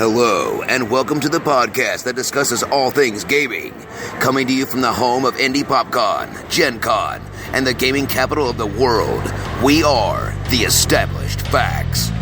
Hello, and welcome to the podcast that discusses all things gaming. Coming to you from the home of Indie PopCon, Gen Con, and the gaming capital of the world, we are The Established Facts.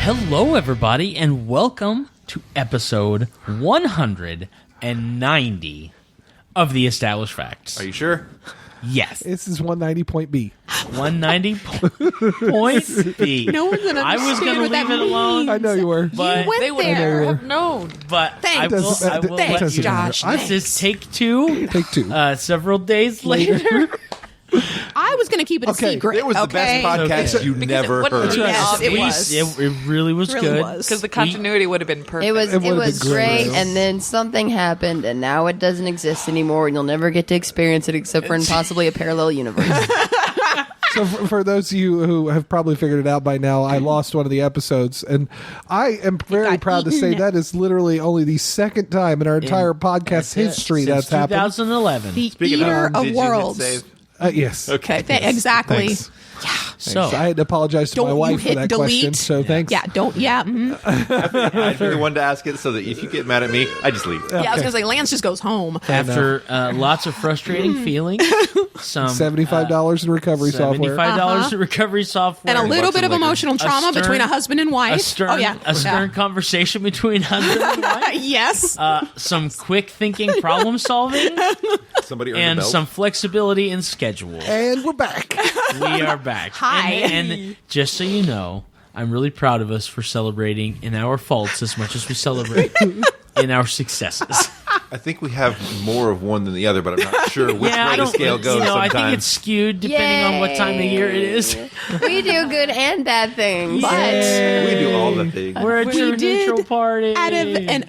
Hello, everybody, and welcome to episode 190 of The Established Facts. Are you sure? Yes. This is 190.B. 190.B. No one's gonna I was going to what leave that it alone. I know you were. But You went They would there. never were. have known. But Thanks. I will Doesn't- let Thanks, you Josh. know. This is take two. Take two. Several days later. I was going to keep it a Okay, secret. It was the best podcast Okay. you Because never it wouldn't heard. be Yes, obvious. it was. It really was Really good. was. Because the continuity would have been perfect. It was It would've been great, great. and then something happened, and now it doesn't exist anymore, and you'll never get to experience it except for in possibly a parallel universe. So for those of you who have probably figured it out by now, I lost one of the episodes, and I am very got proud to say eaten. that is literally only the second time in our entire podcast history Since that's happened. 2011. The Speaking eater of, of did you hit worlds. save? Yes. Okay. Exactly. Thanks. So, I had to apologize to Don't my you wife for hit that delete? question, so thanks. Yeah, don't. Yeah. I'd be the one to ask it so that if you get mad at me, I just leave. Yeah, I was going to say, Lance just goes home. after lots of frustrating feelings, some $75 in recovery software. $75 in recovery software, And a little bit of liquor. emotional trauma stern- between a husband and wife. a stern, oh, yeah. a stern conversation between husband and wife, Yes. some quick thinking problem solving, Somebody earned and a belt. some flexibility in schedule. And we're back. We are back. Hi. And just so you know, I'm really proud of us for celebrating in our faults as much as we celebrate in our successes. I think we have more of one than the other, but I'm not sure which Yeah, I way the don't. scale goes I sometimes. think it's skewed depending on what time of year it is. We do good and bad things. we do all the things. We're a We true did neutral party.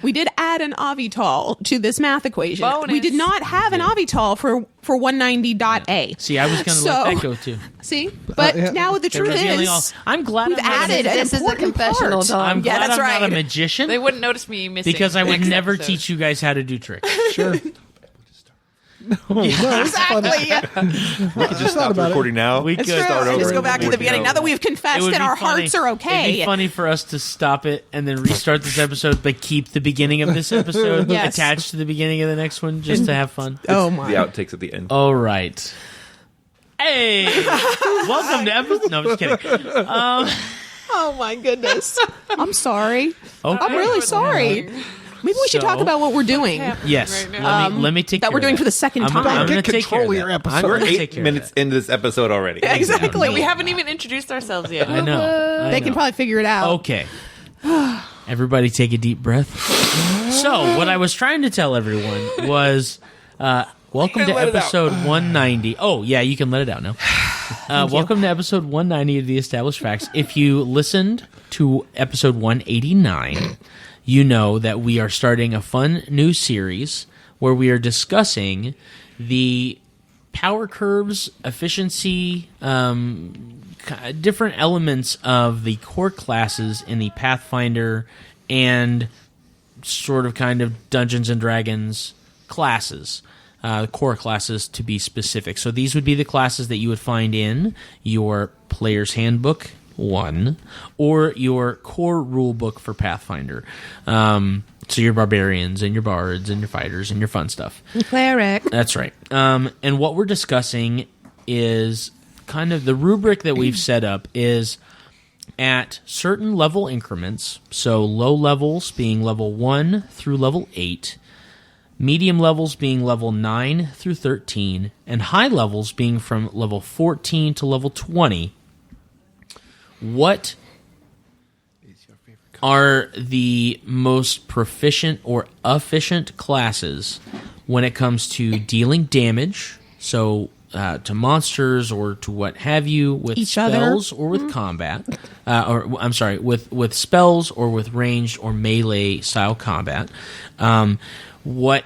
we did add an Avital to this math equation. Bonus. We did not have an Avital for 190.A. See, I was going to So- let that go too. See? But yeah. now the They're truth revealing all- is, I'm glad we've I'm not added a, an This is a important confessional, part. Tom. I'm Yeah, glad that's I'm not a right. magician They wouldn't notice me missing. because I would next never episode. teach you guys how to do tricks. Sure. No, it's funny. Exactly. We could just stop the about it. recording now. We could start over. Just go back to the and beginning. Now that we've It confessed would that be our funny. hearts are It'd be okay. funny for us to stop it and then restart this episode, but keep the beginning of this episode Yes. attached to the beginning of the next one just to have fun. Oh my. the outtakes at the end. All right. Hey, welcome to episode. No, I'm just kidding. Oh my goodness. I'm sorry. Okay. I'm really sorry. Maybe we should So- talk about what we're doing. Yes, Right now. let me take that care we're of doing that. for the second I'm time. gonna Get take care control of your that. episode. I'm We're gonna take 8 care of minutes that. into this episode already. Exactly. We haven't even introduced ourselves yet. I know. They can probably figure it out. Okay. Everybody take a deep breath. So, what I was trying to tell everyone was welcome to let it out. episode 190. Oh, yeah, you can let it out now. Welcome to episode 190 of The Established Facts. If you listened to episode 189, you know that we are starting a fun new series where we are discussing the power curves, efficiency, different elements of the core classes in the Pathfinder and sort of kind of Dungeons and Dragons classes, core classes to be specific. So these would be the classes that you would find in your Player's Handbook 1 or your core rule book for Pathfinder. So your barbarians and your bards and your fighters and your fun stuff. Cleric. That's right. And what we're discussing is kind of the rubric that we've set up is at certain level increments. So low levels being level 1 through level 8, medium levels being level 9 through 13, and high levels being from level 14 to level 20. What are the most proficient or efficient classes when it comes to dealing damage, so to monsters or to what have you, with Each other. spells or with combat, or I'm sorry, with spells or with ranged or melee style combat. What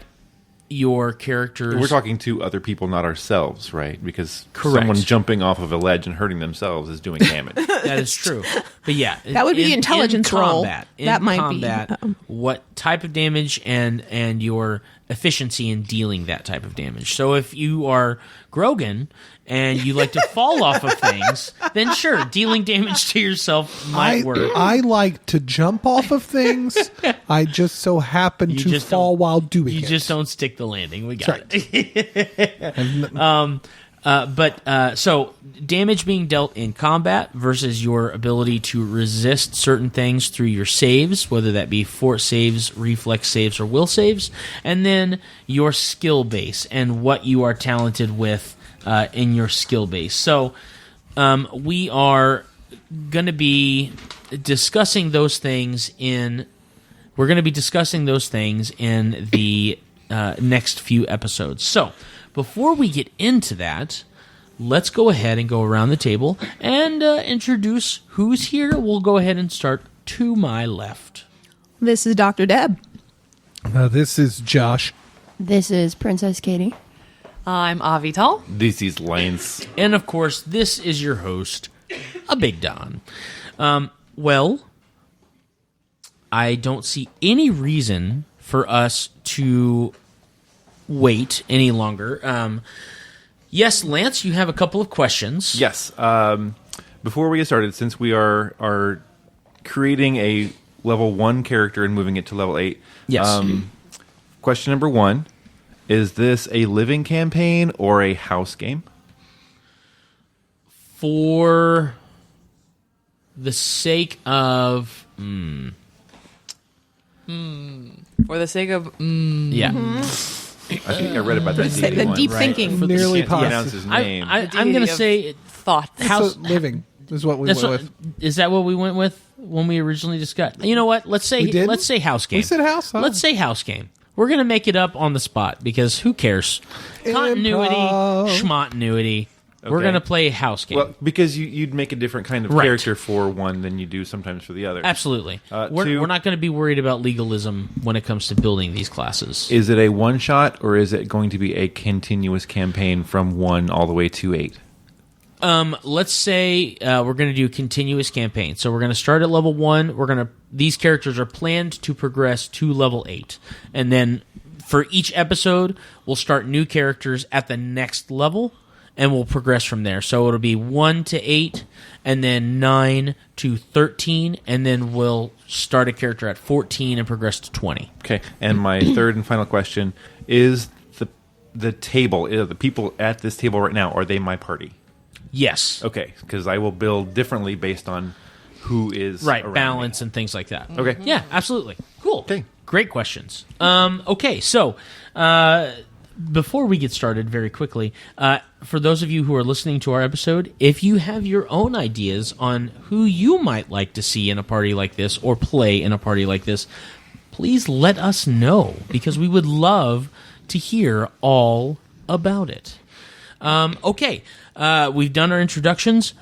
your characters. We're talking to other people, not ourselves, right? Because Correct. someone jumping off of a ledge and hurting themselves is doing damage. That is true. But yeah, That would be the intelligence roll. in That might be. combat, what type of damage and your efficiency in dealing that type of damage. So if you are Grogan and you like to fall off of things, then sure, dealing damage to yourself might work. I like to jump off of things. I just so happen You to just fall don't- while doing You it. just don't stick the landing. We got That's it. So damage being dealt in combat versus your ability to resist certain things through your saves, whether that be force saves, reflex saves, or will saves, and then your skill base and what you are talented with in your skill base. So we are going to be discussing those things in. We're going to be discussing those things in the next few episodes. So, before we get into that, let's go ahead and go around the table and introduce who's here. We'll go ahead and start to my left. This is Dr. Deb. This is Josh. This is Princess Katie. I'm Avital. This is Lance. And, of course, this is your host, a Big Don. Well, I don't see any reason for us to wait any longer. Yes, Lance, you have a couple of questions. Yes. Before we get started, since we are creating a level 1 character and moving it to level 8, Yes. question number 1, is this a living campaign or a house game? For the sake of... For the sake of Yeah. I think I read about that. The D&D one. deep Right. thinking. For the- Nearly Can't pronounce possible. his name. I'm going to deity of say... thought. House, So living is what we that's went what, with. is that what we went with when we originally discussed? You know what? Let's say We did? let's say house game. We said house, huh? Let's say house game. We're gonna make it up on the spot because who cares? Continuity, Improv. schmontinuity. We're Okay. gonna play house game. Well, because you'd make a different kind of Right. character for one than you do sometimes for the other. Absolutely. We're, two- we're not going to be worried about legalism when it comes to building these classes. Is it a one-shot, or is it going to be a continuous campaign from 1 all the way to 8? Let's say we're going to do a continuous campaign. So we're going to start at level 1. These characters are planned to progress to level 8, and then for each episode, we'll start new characters at the next level, and we'll progress from there. So it'll be 1 to 8, and then 9 to 13, and then we'll start a character at 14 and progress to 20. Okay, and my third and final question is the table, the people at this table right now, are they my party? Yes. Okay, because I will build differently based on who is Right, around balance and things like that. me. Okay. Yeah, absolutely. Cool. Okay. Great questions. Okay, so before we get started, very quickly, for those of you who are listening to our episode, if you have your own ideas on who you might like to see in a party like this or play in a party like this, please let us know because we would love to hear all about it. Okay, we've done our introductions.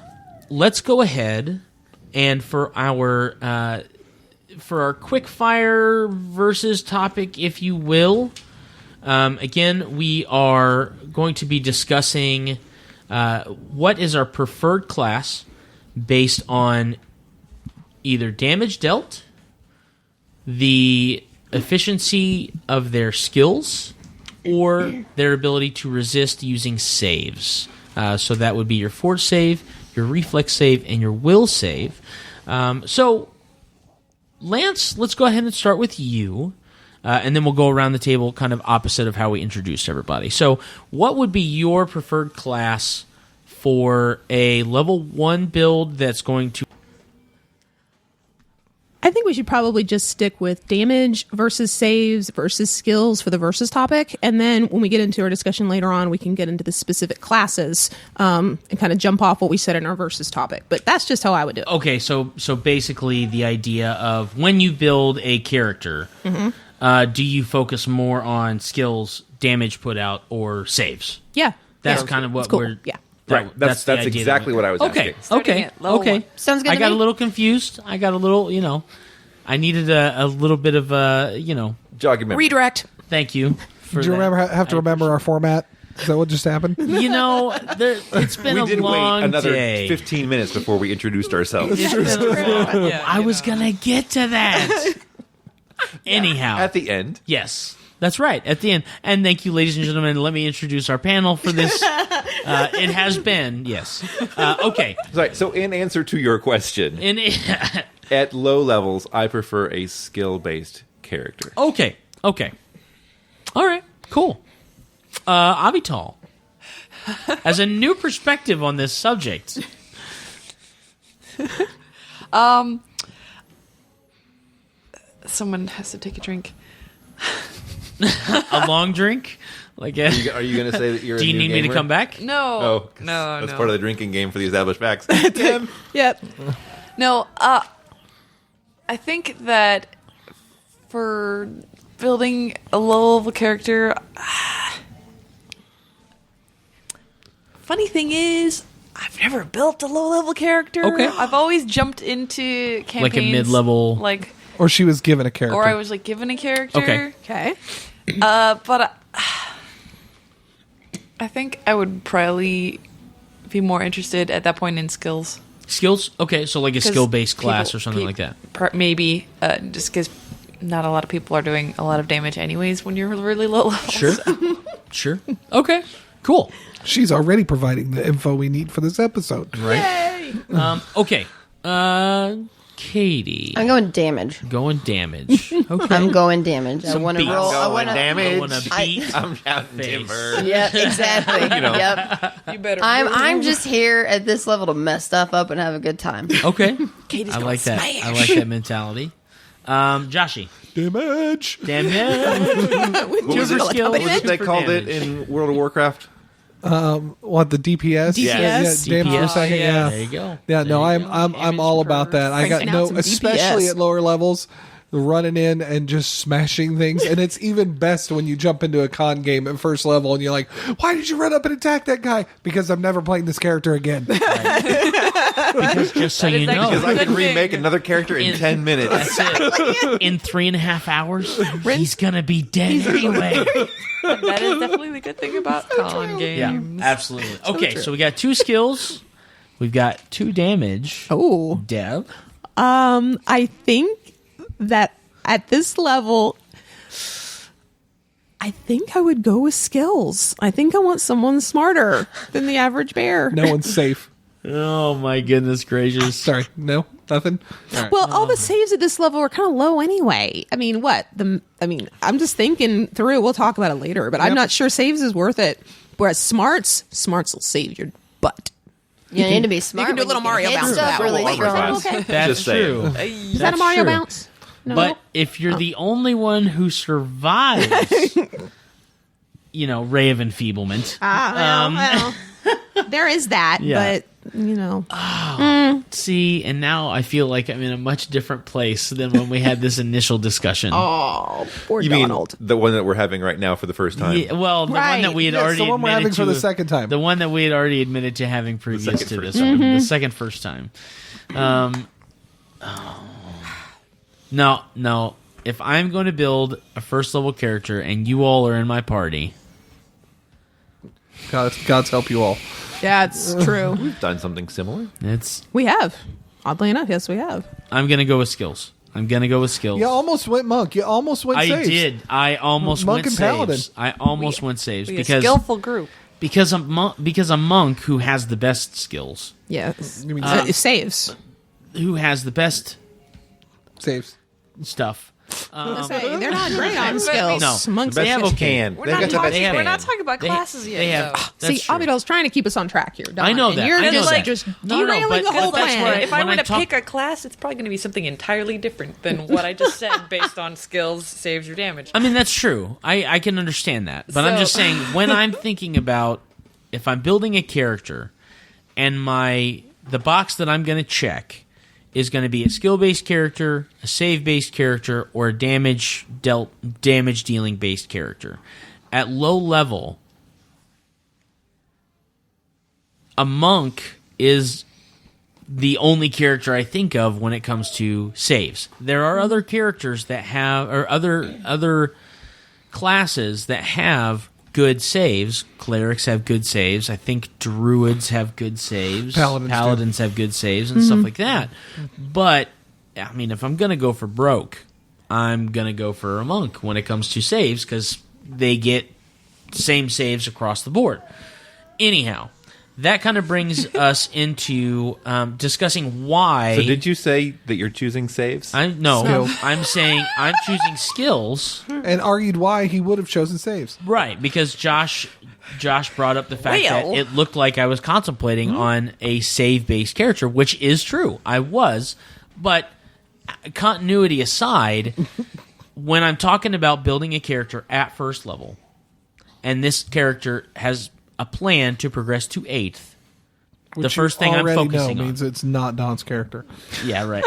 Let's go ahead and for our quick fire versus topic, if you will. Again, we are going to be discussing what is our preferred class based on either damage dealt, the efficiency of their skills, or their ability to resist using saves. So that would be your force save, your reflex save, and your will save. So, Lance, let's go ahead and start with you. And then we'll go around the table kind of opposite of how we introduced everybody. So what would be your preferred class for a level 1 build that's going to... I think we should probably just stick with damage versus saves versus skills for the versus topic. And then when we get into our discussion later on, we can get into the specific classes and kind of jump off what we said in our versus topic. But that's just how I would do it. Okay, so basically the idea of when you build a character, do you focus more on skills, damage put out, or saves? Yeah. That's Yeah. kind of what It's cool. we're... Yeah. Right, that's the idea exactly that what I was Okay, asking. Starting okay, at level okay. 1. Sounds good I to got me. a little confused. I got a little, I needed a little bit of, Jogging memory. Redirect. thank you for Do you that. remember have to I remember our format? Is that what just happened? appreciate- You know, it's been We a did long wait another day. 15 minutes before we introduced ourselves. It's been a long- Yeah, I you was know. gonna get to that. Anyhow, At the end. yes, that's right. At the end, and thank you, ladies and gentlemen. Let me introduce our panel for this. It has been yes. Okay, Sorry, so in answer to your question, at low levels, I prefer a skill-based character. okay, all right, cool. Avital, as a new perspective on this subject. Someone has to take a drink. A long drink, like a, Are you going to say that you're do a you new need me to gamer? come back? No. Oh, 'cause no. that's no. part of the drinking game for the established facts. Tim, Yep. No, I think that for building a low-level character, funny thing is, I've never built a low-level character. Okay. I've always jumped into campaigns Like a mid-level- like, Or she was given a character. or I was like given a character. Okay. Okay. But I think I would probably be more interested at that point in skills. Skills? Okay, so like a 'Cause skill-based class people- or something like peop- that. Maybe just because not a lot of people are doing a lot of damage anyways when you're really low level. Sure. so. Sure. Okay. Cool. She's already providing the info we need for this episode. Right. Okay. Katie. I'm going damage. Going damage. Okay. I'm going damage. I Some want to beats. roll. I Going want to. damage. I want to beat. I'm shouting Face. timber. Yep, exactly. Yep. You better. I'm just here at this level to mess stuff up and have a good time. Okay. Katie's I gonna like that. smash. I like that mentality. Joshy. Damage. Damn it. What was it, skill, what was it they for called it damage. in World of Warcraft? What, the DPS? DPS. Yeah, damage per DPS. second. yeah. Yeah. There you go. Yeah, no, There you I'm go. all about that. I got Cranking out no, some especially DPS. at lower levels, running in and just smashing things. And it's even best when you jump into a con game at first level and you're like, why did you run up and attack that guy? Because I'm never playing this character again. Because just so you know, Because I Good can remake thing. another character in 10 minutes. that's it. In 3.5 hours, he's gonna be dead anyway. That is definitely the good thing about con Yeah, games. absolutely. Okay, so we got 2 skills. We've got 2 damage. Oh. Deb. I think that at this level, I think I would go with skills. I think I want someone smarter than the average bear. No one's safe. Oh my goodness gracious. Sorry, no, nothing. Well, all the saves at this level are kind of low anyway. I mean, I'm just thinking through. We'll talk about it later, but I'm Yep. not sure saves is worth it. Whereas smarts will save your butt. You need to be smart. can do a when little Mario hit bounce stuff with that really one. strong. Okay. That's Just saying. true. Is that a Mario bounce? No. But if you're the only one who survives, ray of enfeeblement. Well, there is that, Yeah. but See, and now I feel like I'm in a much different place than when we had this initial discussion. oh, poor You mean Donald. the one that we're having right now for the first time? Yeah, well, the one Right. that we had Yes, already the one we're admitted having for to the second time. The one that we had already admitted to having previous second to first this time. one. The second first time. No. If I'm going to build a first level character and you all are in my party, God's help you all. Yeah, it's true. Done something similar? We have. Oddly enough, yes, we have. I'm going to go with skills. You almost went monk. You almost went I saves. did. I almost Monk went and paladin. saves. I almost went saves Be a because skillful group. because a monk who has the best skills, Yes. You mean It saves. who has the best saves. stuff. They're not great on skills. No. Monks They have are- okay. Can. We're They've not, got the talking, best have- we're can. not talking about They- classes yet. they have- though. That's See, true. Abidal's trying to keep us on track here. Don, I know and that. You're I know just that. just No, derailing but the whole that's plan. where If I when want I to talk- pick a class, it's probably going to be something entirely different than what I just said based on skills, saves, or damage. I mean, that's true. I can understand that. But I'm So- just saying, when I'm thinking about if I'm building a character and the box that I'm going to check is going to be a skill-based character, a save-based character, or a damage-dealing-based character. At low level, a monk is the only character I think of when it comes to saves. There are other characters that have, or other classes that have good saves. Clerics have good saves. I think druids have good saves. Paladins have good saves and stuff like that. But, I mean, if I'm going to go for broke, I'm going to go for a monk when it comes to saves because they get same saves across the board. Anyhow, that kind of brings us into discussing why. So did you say that you're choosing saves? Skills. I'm saying I'm choosing skills. And argued why he would have chosen saves. Right, because Josh brought up the fact that Well. it looked like I was contemplating on a save-based character, which is true. I was, but continuity aside, when I'm talking about building a character at first level, and this character has a plan to progress to 8th, the Which first you thing I'm already focusing know on. means it's not Don's character. Yeah, right.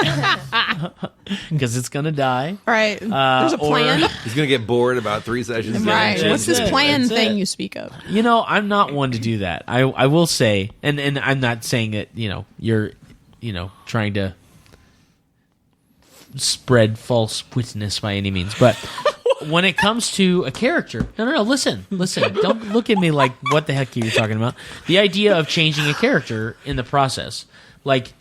Because it's going to die. Right. There's a plan. He's going to get bored about 3 sessions. in. Right. That's What's this it. plan That's thing it. you speak of? You know, I'm not one to do that. I will say, and I'm not saying that, you're, trying to spread false witness by any means, but when it comes to a character, no, listen, don't look at me like, what the heck are you talking about? The idea of changing a character in the process, like,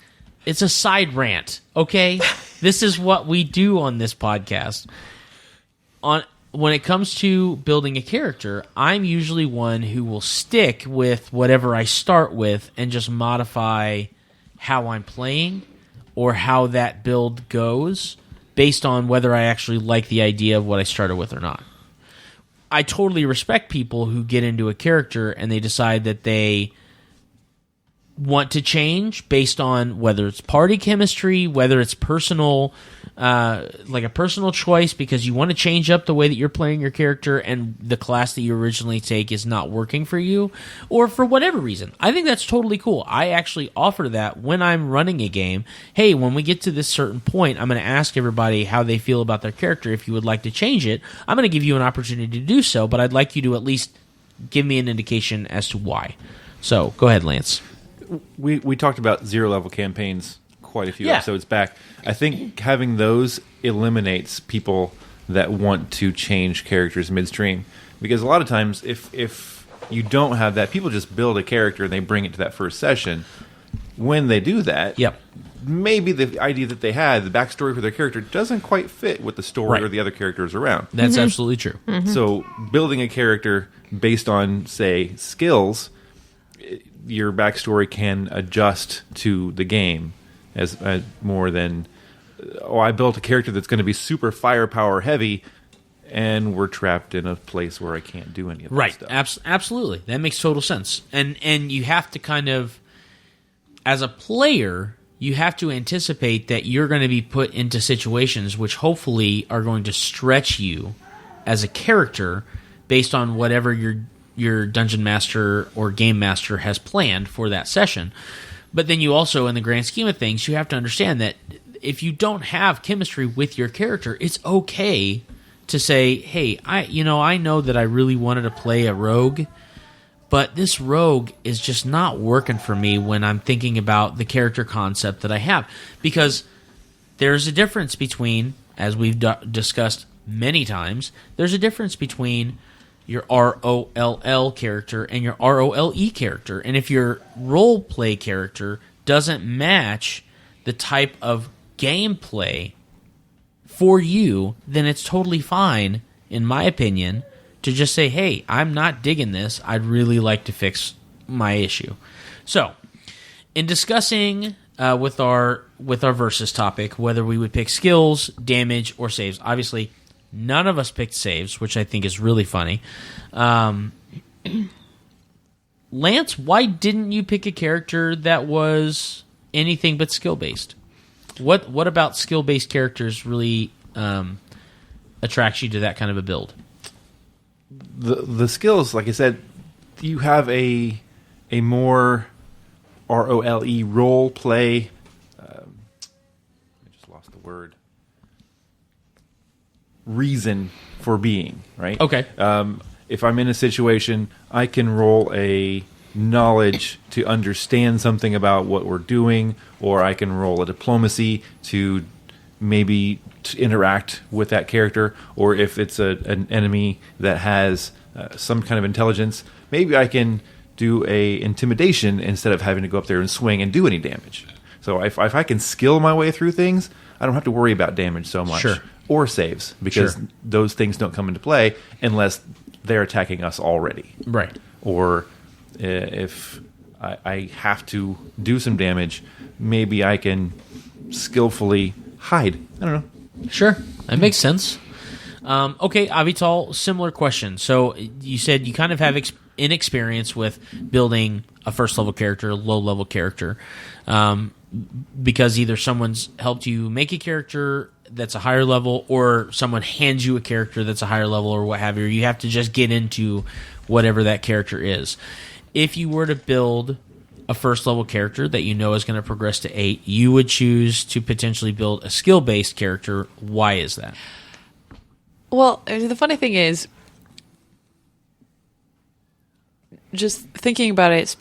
it's a side rant, okay? This is what we do on this podcast. When it comes to building a character, I'm usually one who will stick with whatever I start with and just modify how I'm playing or how that build goes based on whether I actually like the idea of what I started with or not. I totally respect people who get into a character and they decide that they want to change based on whether it's party chemistry, whether it's personal, like a personal choice because you want to change up the way that you're playing your character and the class that you originally take is not working for you, or for whatever reason. I think that's totally cool. I actually offer that when I'm running a game. Hey, when we get to this certain point, I'm going to ask everybody how they feel about their character. If you would like to change it, I'm going to give you an opportunity to do so, but I'd like you to at least give me an indication as to why. So, go ahead, Lance. We talked about 0-level campaigns quite a few Yeah. episodes back. I think having those eliminates people that want to change characters midstream, because a lot of times if you don't have that, people just build a character and they bring it to that first session. When they do that, Yep. maybe the idea that they had, the backstory for their character, doesn't quite fit with the story Right. or the other characters around. That's absolutely true. So building a character based on, say, skills, your backstory can adjust to the game as more than, I built a character that's going to be super firepower heavy, and we're trapped in a place where I can't do any of that Right. stuff. Absolutely. That makes total sense. And you have to kind of, as a player, you have to anticipate that you're going to be put into situations which hopefully are going to stretch you as a character based on whatever your dungeon master or game master has planned for that session. But then you also, in the grand scheme of things, you have to understand that if you don't have chemistry with your character, it's okay to say, hey, I know that I really wanted to play a rogue, but this rogue is just not working for me when I'm thinking about the character concept that I have. Because there's a difference between, as we've discussed many times, there's a difference between your ROLL character and your ROLE character. And if your role play character doesn't match the type of gameplay for you, then it's totally fine, in my opinion, to just say, hey, I'm not digging this. I'd really like to fix my issue. So, in discussing with our versus topic, whether we would pick skills, damage, or saves, obviously none of us picked saves, which I think is really funny. Lance, why didn't you pick a character that was anything but skill-based? What about skill-based characters really attracts you to that kind of a build? The skills, like I said, you have a more ROLE role play. I just lost the word. Reason for being, right? Okay. If I'm in a situation, I can roll a knowledge to understand something about what we're doing, or I can roll a diplomacy to maybe to interact with that character, or if it's an enemy that has some kind of intelligence, maybe I can do a intimidation instead of having to go up there and swing and do any damage. So if I can skill my way through things, I don't have to worry about damage so much. Sure. Or saves, because those things don't come into play unless they're attacking us already. Right. Or if I have to do some damage, maybe I can skillfully hide. I don't know. Sure, that makes sense. Okay, Avital, similar question. So you said you kind of have inexperience with building a first-level character, low-level character, because either someone's helped you make a character that's a higher level, or someone hands you a character that's a higher level, or what have you. You have to just get into whatever that character is. If you were to build a first-level character that you know is going to progress to 8, you would choose to potentially build a skill-based character. Why is that? Well, the funny thing is, just thinking about it,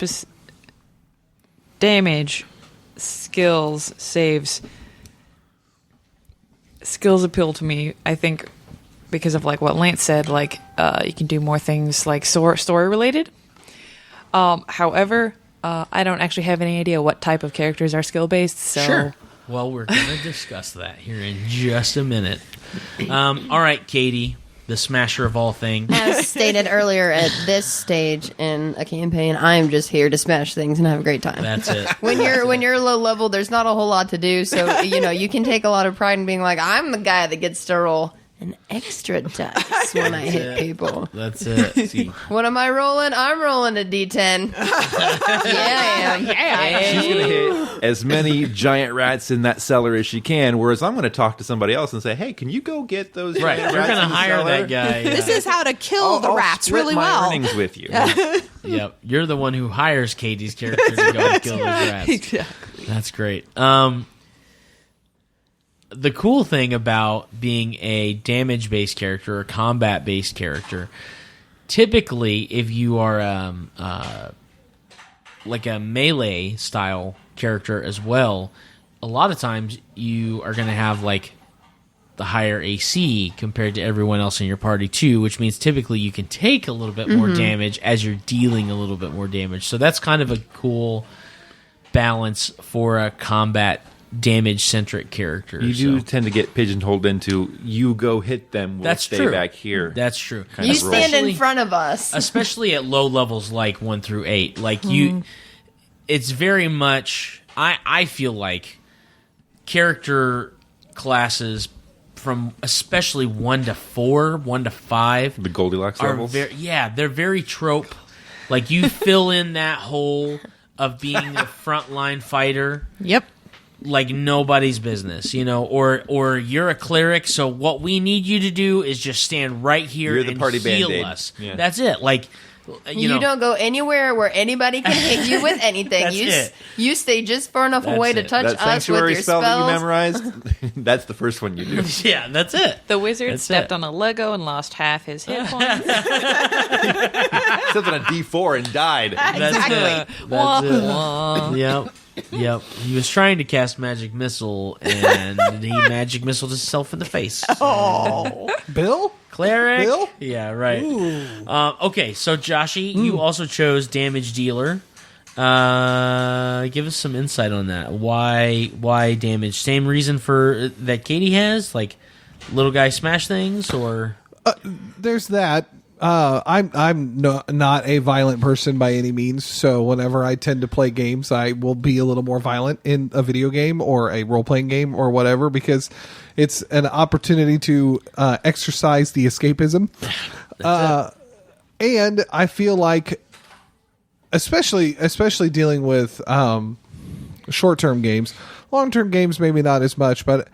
damage, skills, saves. Skills appeal to me, I think, because of like what Lance said, like you can do more things like story related. However, I don't actually have any idea what type of characters are skill based. So. Sure. Well, we're going to discuss that here in just a minute. All right, Katie, the smasher of all things. As stated earlier, at this stage in a campaign, I'm just here to smash things and have a great time. That's it. When you're low level, there's not a whole lot to do, so you can take a lot of pride in being like, I'm the guy that gets to roll an extra dice when I hit people. That's it. See. What am I rolling? I'm rolling a D10. yeah. She's going to hit as many giant rats in that cellar as she can, whereas I'm going to talk to somebody else and say, hey, can you go get those Right, giant you're rats going to in the hire cellar? that guy. This is how to kill the I'll rats split really my well. earnings with you. Yep, you're the one who hires Katie's character to go and kill those rats. Exactly. That's great. The cool thing about being a damage-based character or combat-based character, typically, if you are like a melee-style character as well, a lot of times you are going to have like the higher AC compared to everyone else in your party too, which means typically you can take a little bit more damage as you're dealing a little bit more damage. So that's kind of a cool balance for a combat damage-centric character. You do tend to get pigeonholed into, you go hit them, we'll That's stay true. back here. That's true. Kind You of role. stand in front of us. Especially at low levels like 1 through 8. Like it's very much, I feel like character classes from especially 1 to 4, 1 to 5 The Goldilocks are levels. they're very trope. Like you fill in that hole of being a frontline fighter Yep. like nobody's business, or you're a cleric, so what we need you to do is just stand right here You're the and party heal Band-Aid. us. Yeah. That's it. Like You don't go anywhere where anybody can hit you with anything. That's it. You stay just far enough That's away to it. touch That us with sanctuary your spell that you spells. memorized, that's the first one you do. yeah, that's it. The wizard That's stepped it. on a Lego and lost half his hit points. Stepped on a D4 and died. That's Exactly. it. That's it. Yep. He was trying to cast magic missile, and he magic missiled himself in the face. Bill? Cleric. Bill? Yeah, right. Okay, so Joshy, you also chose damage dealer. Give us some insight on that. Why damage? Same reason for that Katie has, like little guy smash things, or There's that. I'm not a violent person by any means, so whenever I tend to play games, I will be a little more violent in a video game or a role-playing game or whatever, because it's an opportunity to exercise the escapism. And I feel like, especially dealing with short-term games, long-term games maybe not as much, but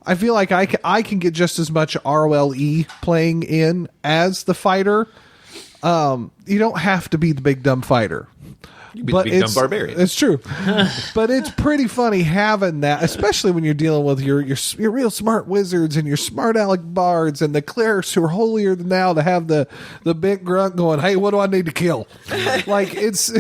I feel like I can get just as much ROLE playing in as the fighter. You don't have to be the big dumb fighter. You be the big dumb barbarian. It's true. But it's pretty funny having that, especially when you're dealing with your real smart wizards and your smart aleck bards and the clerics who are holier than thou, to have the big grunt going, hey, what do I need to kill? Like, it's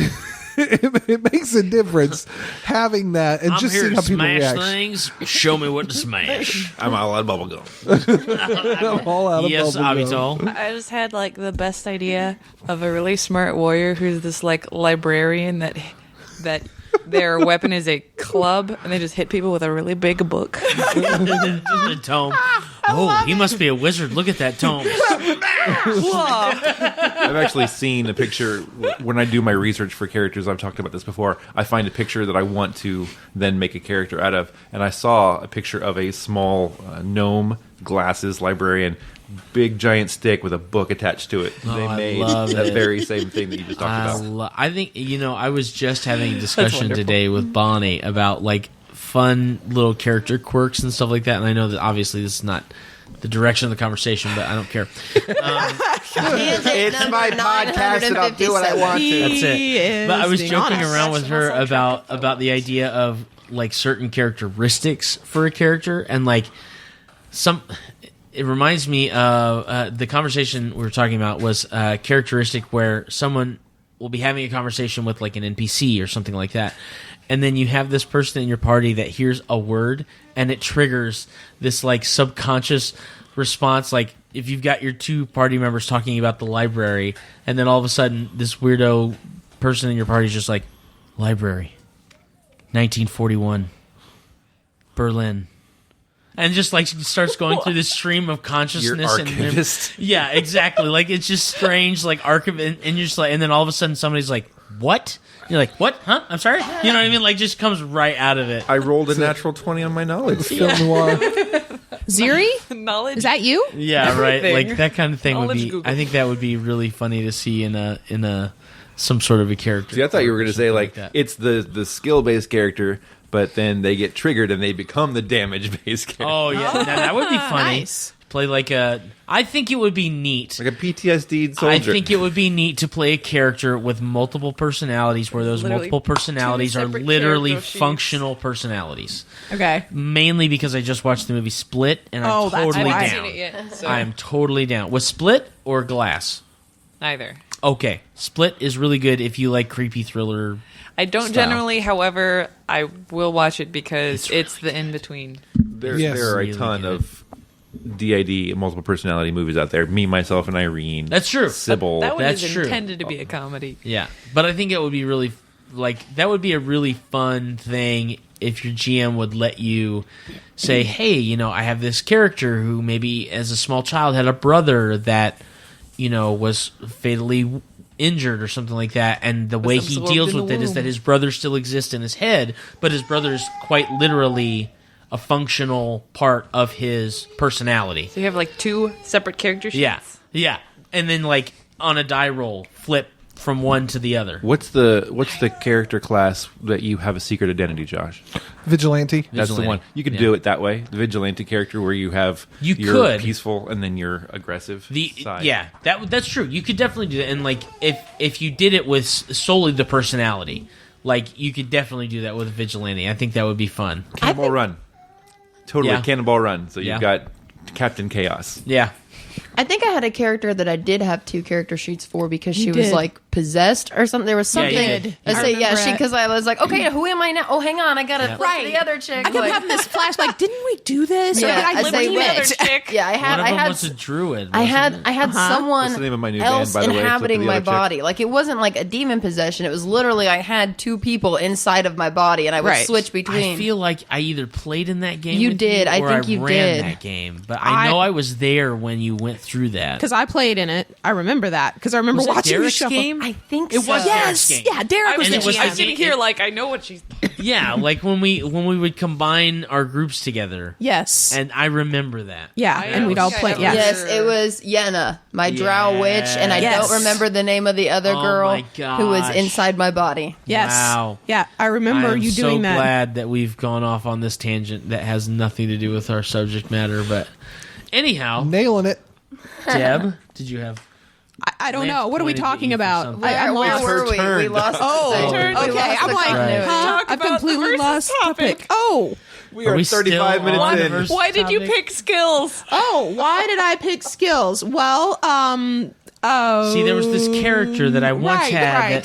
it makes a difference having that and just seeing how people react. things. Show me what to smash. I'm all out of bubblegum. I'm all out of Yes, bubblegum. Abito. I just had like the best idea of a really smart warrior who's this like librarian that their weapon is a club and they just hit people with a really big book. Just a tome. Oh, he must be a wizard. Look at that tome. I've actually seen a picture when I do my research for characters. I've talked about this before. I find a picture that I want to then make a character out of, and I saw a picture of a small gnome, glasses, librarian, big giant stick with a book attached to it. They I made love that it. very same thing that you just talked about. I think, I was just having a discussion today with Bonnie about like fun little character quirks and stuff like that. And I know that obviously this is not the direction of the conversation, but I don't care. It's my podcast and I'll do what I want to. That's it. But I was being joking honest. around with her about the idea of like certain characteristics for a character, and like it reminds me of the conversation we were talking about was a characteristic where someone will be having a conversation with like an NPC or something like that, and then you have this person in your party that hears a word and it triggers this like subconscious response. Like if you've got your two party members talking about the library, and then all of a sudden this weirdo person in your party is just like, library, 1941, Berlin. And just like starts going through this stream of consciousness. You're archivist. Yeah, exactly. Like it's just strange, like archivist, and you're just like, and then all of a sudden somebody's like, "What?" You're like, "What? Huh? I'm sorry." You know what I mean? Like just comes right out of it. I rolled a natural 20 on my knowledge. Film noir. Ziri? Knowledge. Is that you? Yeah, right. Everything. Like that kind of thing would Knowledge be. Google. I think that would be really funny to see in a some sort of a character. See, I thought you were going to say like that. it's the skill based character, but then they get triggered and they become the damage based character. Oh yeah, now, that would be funny. Nice. Play like a. I think it would be neat. Like a PTSD soldier. I think it would be neat to play a character with multiple personalities, where those Literally multiple personalities two are separate literally character sheets. functional personalities. Okay. Mainly because I just watched the movie Split, and I'm Oh, that's totally why. I down. haven't seen it yet. So I'm totally down. Was Split or Glass? neither. Okay, Split is really good if you like creepy thriller. I don't Style. generally, however, I will watch it because it's the in between. There Yes. are a Really ton good. of DID multiple personality movies out there. Me, myself, and Irene. That's true. Sybil. That one That's is true. intended to be a comedy. Yeah, but I think it would be really that would be a really fun thing if your GM would let you say, "Hey, I have this character who maybe as a small child had a brother that was fatally injured or something like that, and the way he absorbed deals in the with it is that womb. his brother still exists in his head, but his brother is quite literally a functional part of his personality." So you have like two separate character sheets. Yeah, and then like on a die roll, flip from one to the other. What's the character class that you have a secret identity, Josh? Vigilante. That's the Vigilante. one. You could Yeah. do it that way. The vigilante character where you have You your could. peaceful and then your aggressive side. Yeah, that's true. You could definitely do that, and like if you did it with solely the personality, like you could definitely do that with a vigilante. I think that would be fun. Cannonball Run. Totally Yeah. Cannonball Run. So you've Yeah. got Captain Chaos. Yeah, I think I had a character that I did have two character sheets for because she You was did. like possessed or something. There was Yeah, you something. did. I say yeah, remember it. because I was like, okay, who am I now? Oh, hang on, I gotta flip to Right. the other chick. I kept like- having this flashback. Didn't we do this? Yeah, or did I I live say dream which. it? Chick. Yeah, I one had. of I them had. was a druid. I had wasn't it? someone What's the name of my new band, else by the way? inhabiting Flip to the my other chick. body. Like it wasn't like a demon possession. It was literally I had two people inside of my body, and I would Right. switch I between. feel like I either played in that game. You with did. I or think you ran did. that game, but I know I was there when you went through that. Because I played in it. I remember that. Because I remember Was it watching the Derek's show. game? I think It was so. Derek's Yes. game. Yeah, Derek was And the it was- GM. I'm sitting here like I know what she's. Yeah, like when we would combine our groups together, Yes. and I remember that. Yeah, and we'd all think I play. have Yeah. Yes, it was Yenna, my drow witch, and I Yes. don't remember the name of the other Oh girl my who was gosh. inside my body. Yes. Wow. Yeah, I remember I'm you so doing that. glad that we've gone off on this tangent that has nothing to do with our subject matter. But anyhow, Nailing it. Deb, did you have? I don't Lance know. What are we pointed at talking you for about? something. I'm Where lost. were we? turn. We lost. Oh, the turn. we okay. lost I'm the like, continuity. huh? Talk I've about the completely versus lost topic. Oh, We Are are we 35 still minutes on in. versus Why did you topic? pick skills? oh, why did I pick skills? Well, Oh, See, there was this character that I once had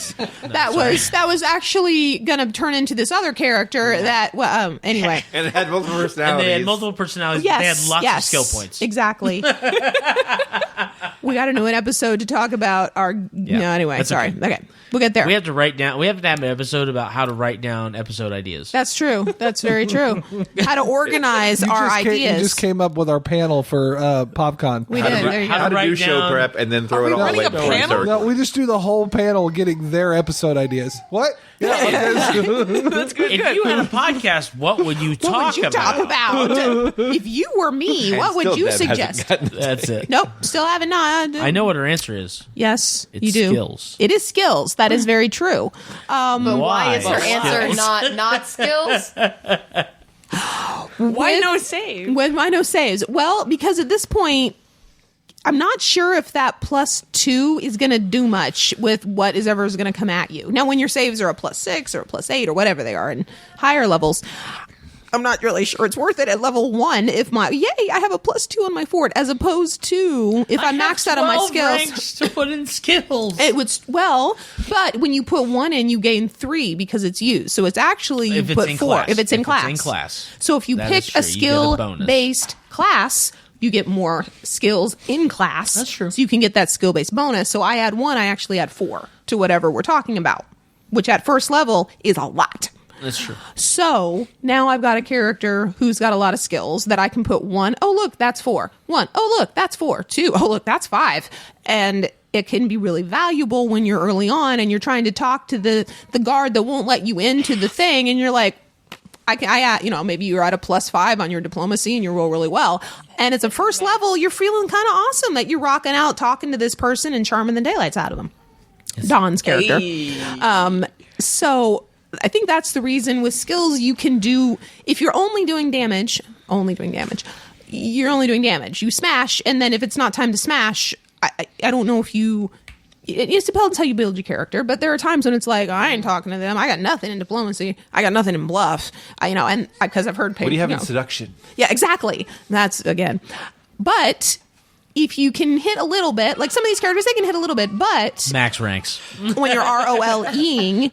that was actually going to turn into this other character that. Well, anyway. And it had multiple personalities. And they had multiple personalities. Yes, They had lots yes, of skill points. Exactly. We got to do an episode to talk about our. No, anyway, that's sorry. okay. Okay, we'll get there. We have to write down. We have to have an episode about how to write down episode ideas. That's true. That's very true. How to organize our You ideas. just came up with our panel for PopCon. We did. There you How go. to do write show down- prep and then throw it all running away a before we panel? start. No, we just do the whole panel getting their episode ideas. What? Yeah, If you had a podcast, what would you talk What would you talk about? If you were me, And what would still you Deb hasn't suggest? gotten- That's it. Nope, still haven't. I know what her answer is. Yes, It's you do. skills. It is skills. That is very true. But why is her Why? answer Skills. not skills? Why no save? With my no saves? Well, because at this point, I'm not sure if that +2 is going to do much with what is ever going to come at you. Now, when your saves are a +6 or a +8 or whatever they are in higher levels, I'm not really sure it's worth it at level 1 if I have a +2 on my fort, as opposed to if I'm maxed out on my 12 skills. ranks to put in skills. It would but when you put 1 in, you gain 3 because it's used. So it's actually you If it's put in 4 class. if it's in If it's class. in class. So if you That pick is a true. You get a bonus. skill-based class, you get more skills in class. That's true. So you can get that skill-based bonus. So I add 1, I actually add 4 to whatever we're talking about, which at first level is a lot. That's true. So now I've got a character who's got a lot of skills that I can put 1. Oh, look, that's 4. 1. Oh, look, that's 4. 2. Oh, look, that's 5. And it can be really valuable when you're early on and you're trying to talk to the guard that won't let you into the thing. And you're like, maybe you're at a +5 on your diplomacy and you roll really well. And it's a first level, you're feeling kind of awesome that you're rocking out, talking to this person and charming the daylights out of them. Don's character. So I think that's the reason with skills you can do, if you're only doing damage, you're only doing damage. You smash, and then if it's not time to smash, I don't know if you, it depends how you build your character, but there are times when it's like, I ain't talking to them. I got nothing in diplomacy. I got nothing in bluff. And because I've heard What do you have in seduction? Yeah, exactly. That's again. But if you can hit a little bit, like some of these characters, they can hit a little bit, but Max ranks. when you're ROLEing,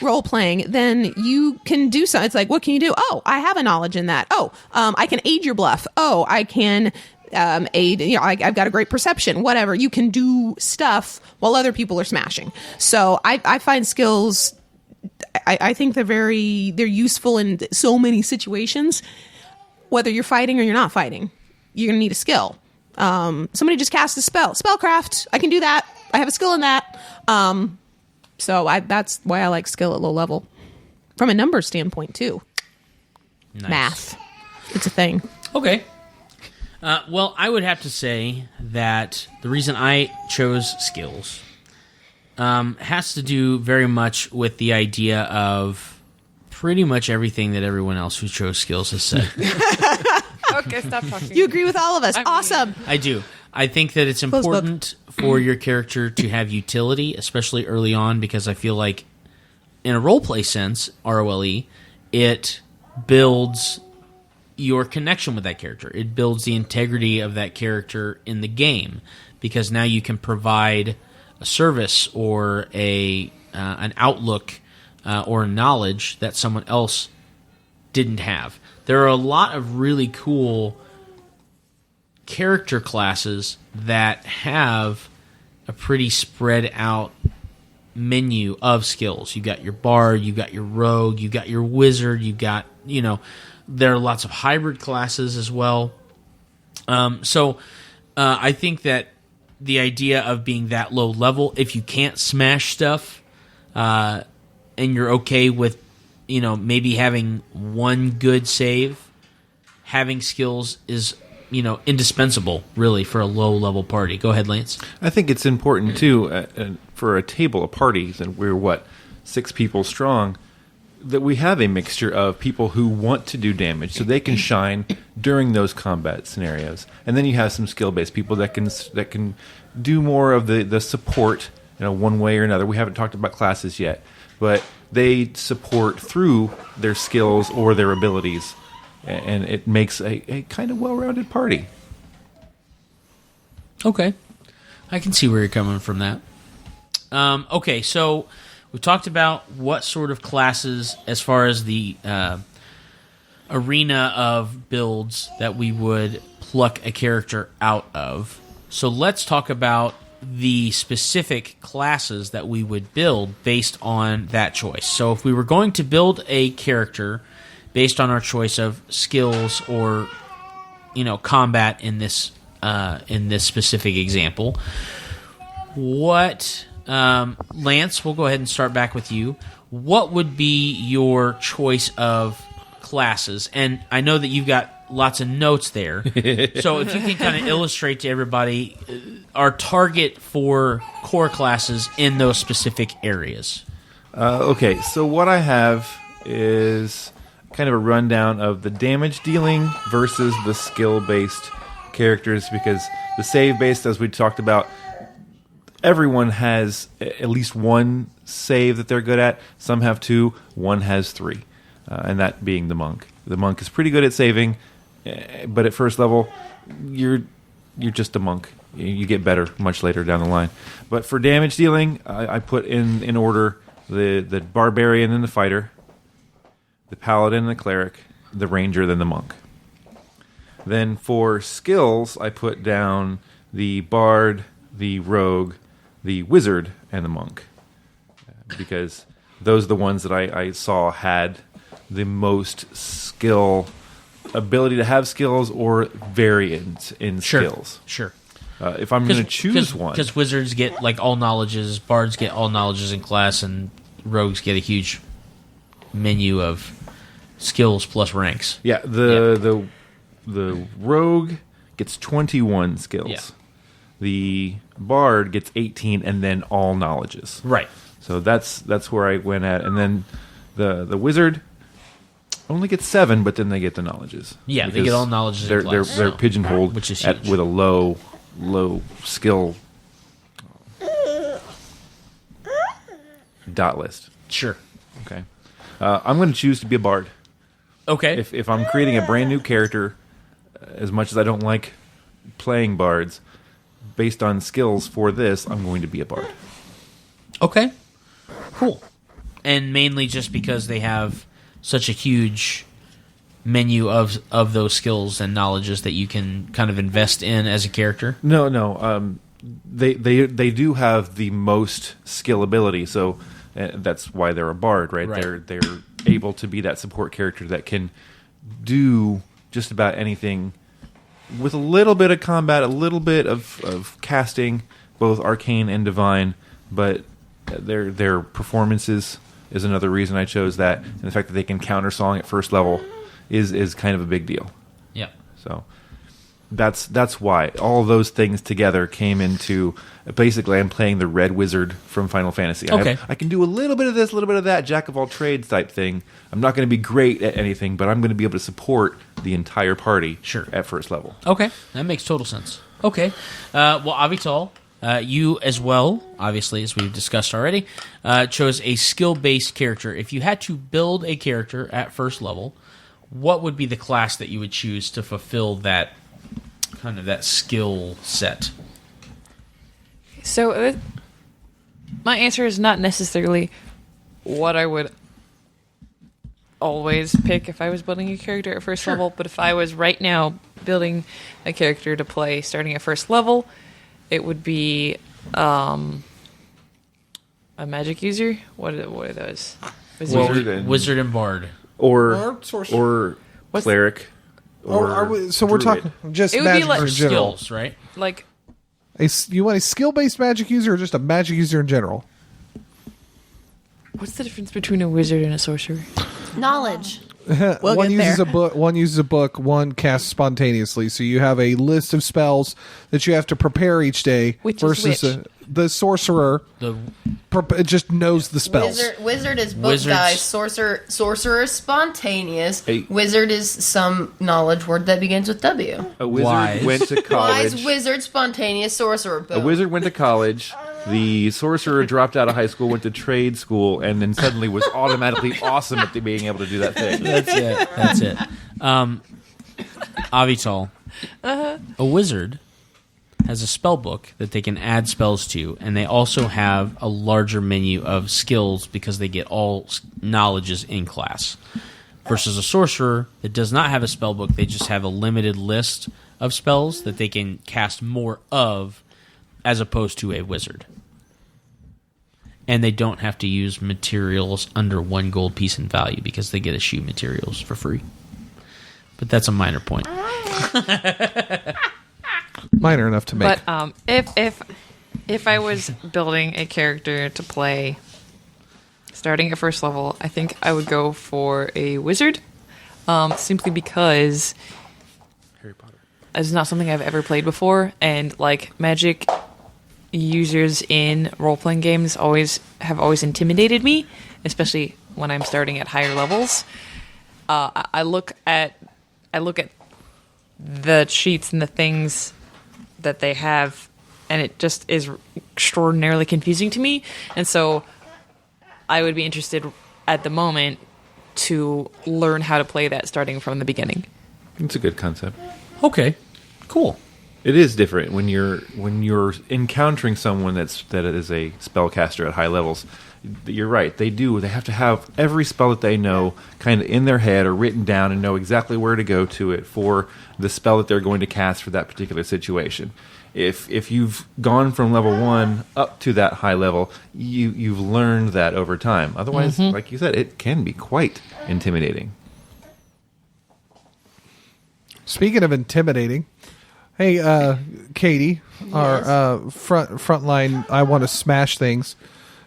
role playing, then you can do something. It's like, what can you do? Oh, I have a knowledge in that. Oh, I can aid your bluff. Oh, I can aid, I've got a great perception, whatever. You can do stuff while other people are smashing. So I find skills, I think they're useful in so many situations, whether you're fighting or you're not fighting. You're going to need a skill. Somebody just cast a spellcraft. I can do that. I have a skill in that. So that's why I like skill at low level. From a numbers standpoint, too. Nice. Math. It's a thing. Okay. Well, I would have to say that the reason I chose skills has to do very much with the idea of pretty much everything that everyone else who chose skills has said. Okay, stop talking. You agree with all of us. Awesome. I do. I think that it's Close book. important for your character to have utility, especially early on, because I feel like in a roleplay sense, ROLE, it builds your connection with that character. It builds the integrity of that character in the game, because now you can provide a service or an outlook or knowledge that someone else didn't have. There are a lot of really cool character classes that have a pretty spread out menu of skills. You've got your bard, you've got your rogue, you've got your wizard, you've got, there are lots of hybrid classes as well. So I think that the idea of being that low level, if you can't smash stuff, and you're okay with, maybe having one good save, having skills is, indispensable, really, for a low-level party. Go ahead, Lance. I think it's important, too, for a table of parties, and we're, 6 people strong, that we have a mixture of people who want to do damage so they can shine during those combat scenarios. And then you have some skill-based people that can do more of the support, one way or another. We haven't talked about classes yet, but they support through their skills or their abilities, and it makes a kind of well-rounded party. Okay. I can see where you're coming from that. Okay, so we talked about what sort of classes, as far as the arena of builds that we would pluck a character out of. So let's talk about the specific classes that we would build based on that choice. So if we were going to build a character based on our choice of skills or combat in this specific example, what Lance, we'll go ahead and start back with you. What would be your choice of classes? And I know that you've got lots of notes there. So if you can kind of illustrate to everybody our target for core classes in those specific areas. Okay, so what I have is kind of a rundown of the damage dealing versus the skill-based characters, because the save-based, as we talked about, everyone has at least one save that they're good at. Some have two, one has three, and that being the monk. The monk is pretty good at saving, but at first level, you're just a monk. You get better much later down the line. But for damage dealing, I put in order the barbarian and the fighter, the paladin and the cleric, the ranger, then the monk. Then for skills, I put down the bard, the rogue, the wizard, and the monk, because those are the ones that I saw had the most ability to have skills or variant in skills. Sure. If I'm going to choose one, because wizards get like all knowledges, bards get all knowledges in class, and rogues get a huge menu of skills plus ranks. Yeah, the rogue gets 21 skills. Yeah. The bard gets 18, and then all knowledges. Right. So that's where I went at, and then the wizard only gets 7, but then they get the knowledges. Yeah, they get all knowledges. They're pigeonholed, which is huge. with a low skill dot list. Sure. Okay, I'm going to choose to be a bard. Okay. If I'm creating a brand new character, as much as I don't like playing bards, based on skills for this, I'm going to be a bard. Okay. Cool. And mainly just because they have such a huge menu of those skills and knowledges that you can kind of invest in as a character? No. They do have the most skill ability, so that's why they're a bard, right? They're able to be that support character that can do just about anything with a little bit of combat, a little bit of casting, both arcane and divine, but their performances is another reason I chose that, and the fact that they can counter song at first level is kind of a big deal. Yeah. So that's why all those things together came into basically I'm playing the red wizard from Final Fantasy. Okay. I can do a little bit of this, a little bit of that, jack of all trades type thing. I'm not going to be great at anything, but I'm going to be able to support the entire party at first level. Okay. That makes total sense. Okay. Well, Avital, you as well, obviously, as we've discussed already, chose a skill-based character. If you had to build a character at first level, what would be the class that you would choose to fulfill that kind of that skill set? So my answer is not necessarily what I would always pick if I was building a character at first level, but if I was right now building a character to play starting at first level, it would be a magic user. What are those? Wizard and bard. Or sorcerer. Or cleric. We're talking just It would be magic like in general. Skills, right? Like, You want a skill-based magic user or just a magic user in general? what's the difference between a wizard and a sorcerer? Knowledge. We'll One get uses there. a book. One uses a book. One casts spontaneously. So you have a list of spells that you have to prepare each day. Which is versus which? The sorcerer it just knows the spells. Wizard is book Wizards. guy. Sorcerer is spontaneous. Hey. Wizard is some knowledge word that begins with W. A wizard Wise. went to college. Wise, wizard, spontaneous, sorcerer. Boom. A wizard went to college. The sorcerer dropped out of high school, went to trade school, and then suddenly was automatically awesome at being able to do that thing. That's it. Avital, a wizard has a spell book that they can add spells to, and they also have a larger menu of skills because they get all knowledges in class. Versus a sorcerer that does not have a spell book, they just have a limited list of spells that they can cast more of, as opposed to a wizard. And they don't have to use materials under 1 gold piece in value because they get eschew materials for free. But that's a minor point. Minor enough to make. But if I was building a character to play starting at first level, I think I would go for a wizard, simply because Harry Potter. it's not something I've ever played before, and like Magic users in role-playing games have always intimidated me, especially when I'm starting at higher levels. I look at the sheets and the things that they have, and it just is extraordinarily confusing to me. And so I would be interested at the moment to learn how to play that starting from the beginning. It's a good concept. Okay, cool. It is different when you're encountering someone that is a spellcaster at high levels. You're right. They have to have every spell that they know kind of in their head or written down and know exactly where to go to it for the spell that they're going to cast for that particular situation. If you've gone from level 1 up to that high level, you've learned that over time. Otherwise, like you said, it can be quite intimidating. Speaking of intimidating, hey, Katie, our frontline, I want to smash things.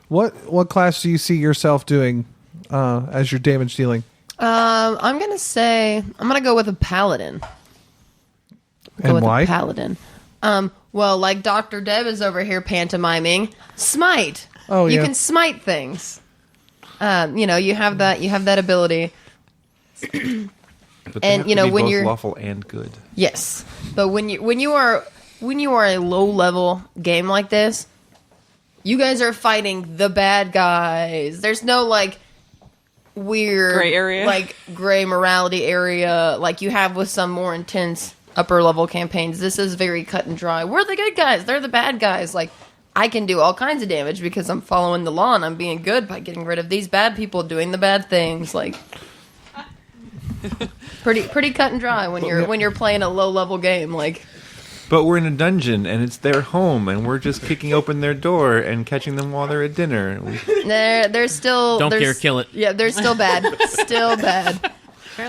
What class do you see yourself doing as your damage dealing? I'm gonna go with a paladin. And why? A paladin. Well, like Dr. Deb is over here pantomiming smite. Oh, you yeah. can smite things. You have that ability. But they And, have you to know, be when both you're- lawful and good. Yes, but when you are a low level game like this, you guys are fighting the bad guys. There's no like weird Gray area. like gray morality area like you have with some more intense upper level campaigns. This is very cut and dry. We're the good guys. They're the bad guys. Like I can do all kinds of damage because I'm following the law and I'm being good by getting rid of these bad people doing the bad things. Like pretty cut and dry when you're playing a low level game. Like But we're in a dungeon, and it's their home, and we're just kicking open their door and catching them while they're at dinner. they're still Don't there's- care, kill it. Yeah, they're still bad. Still bad.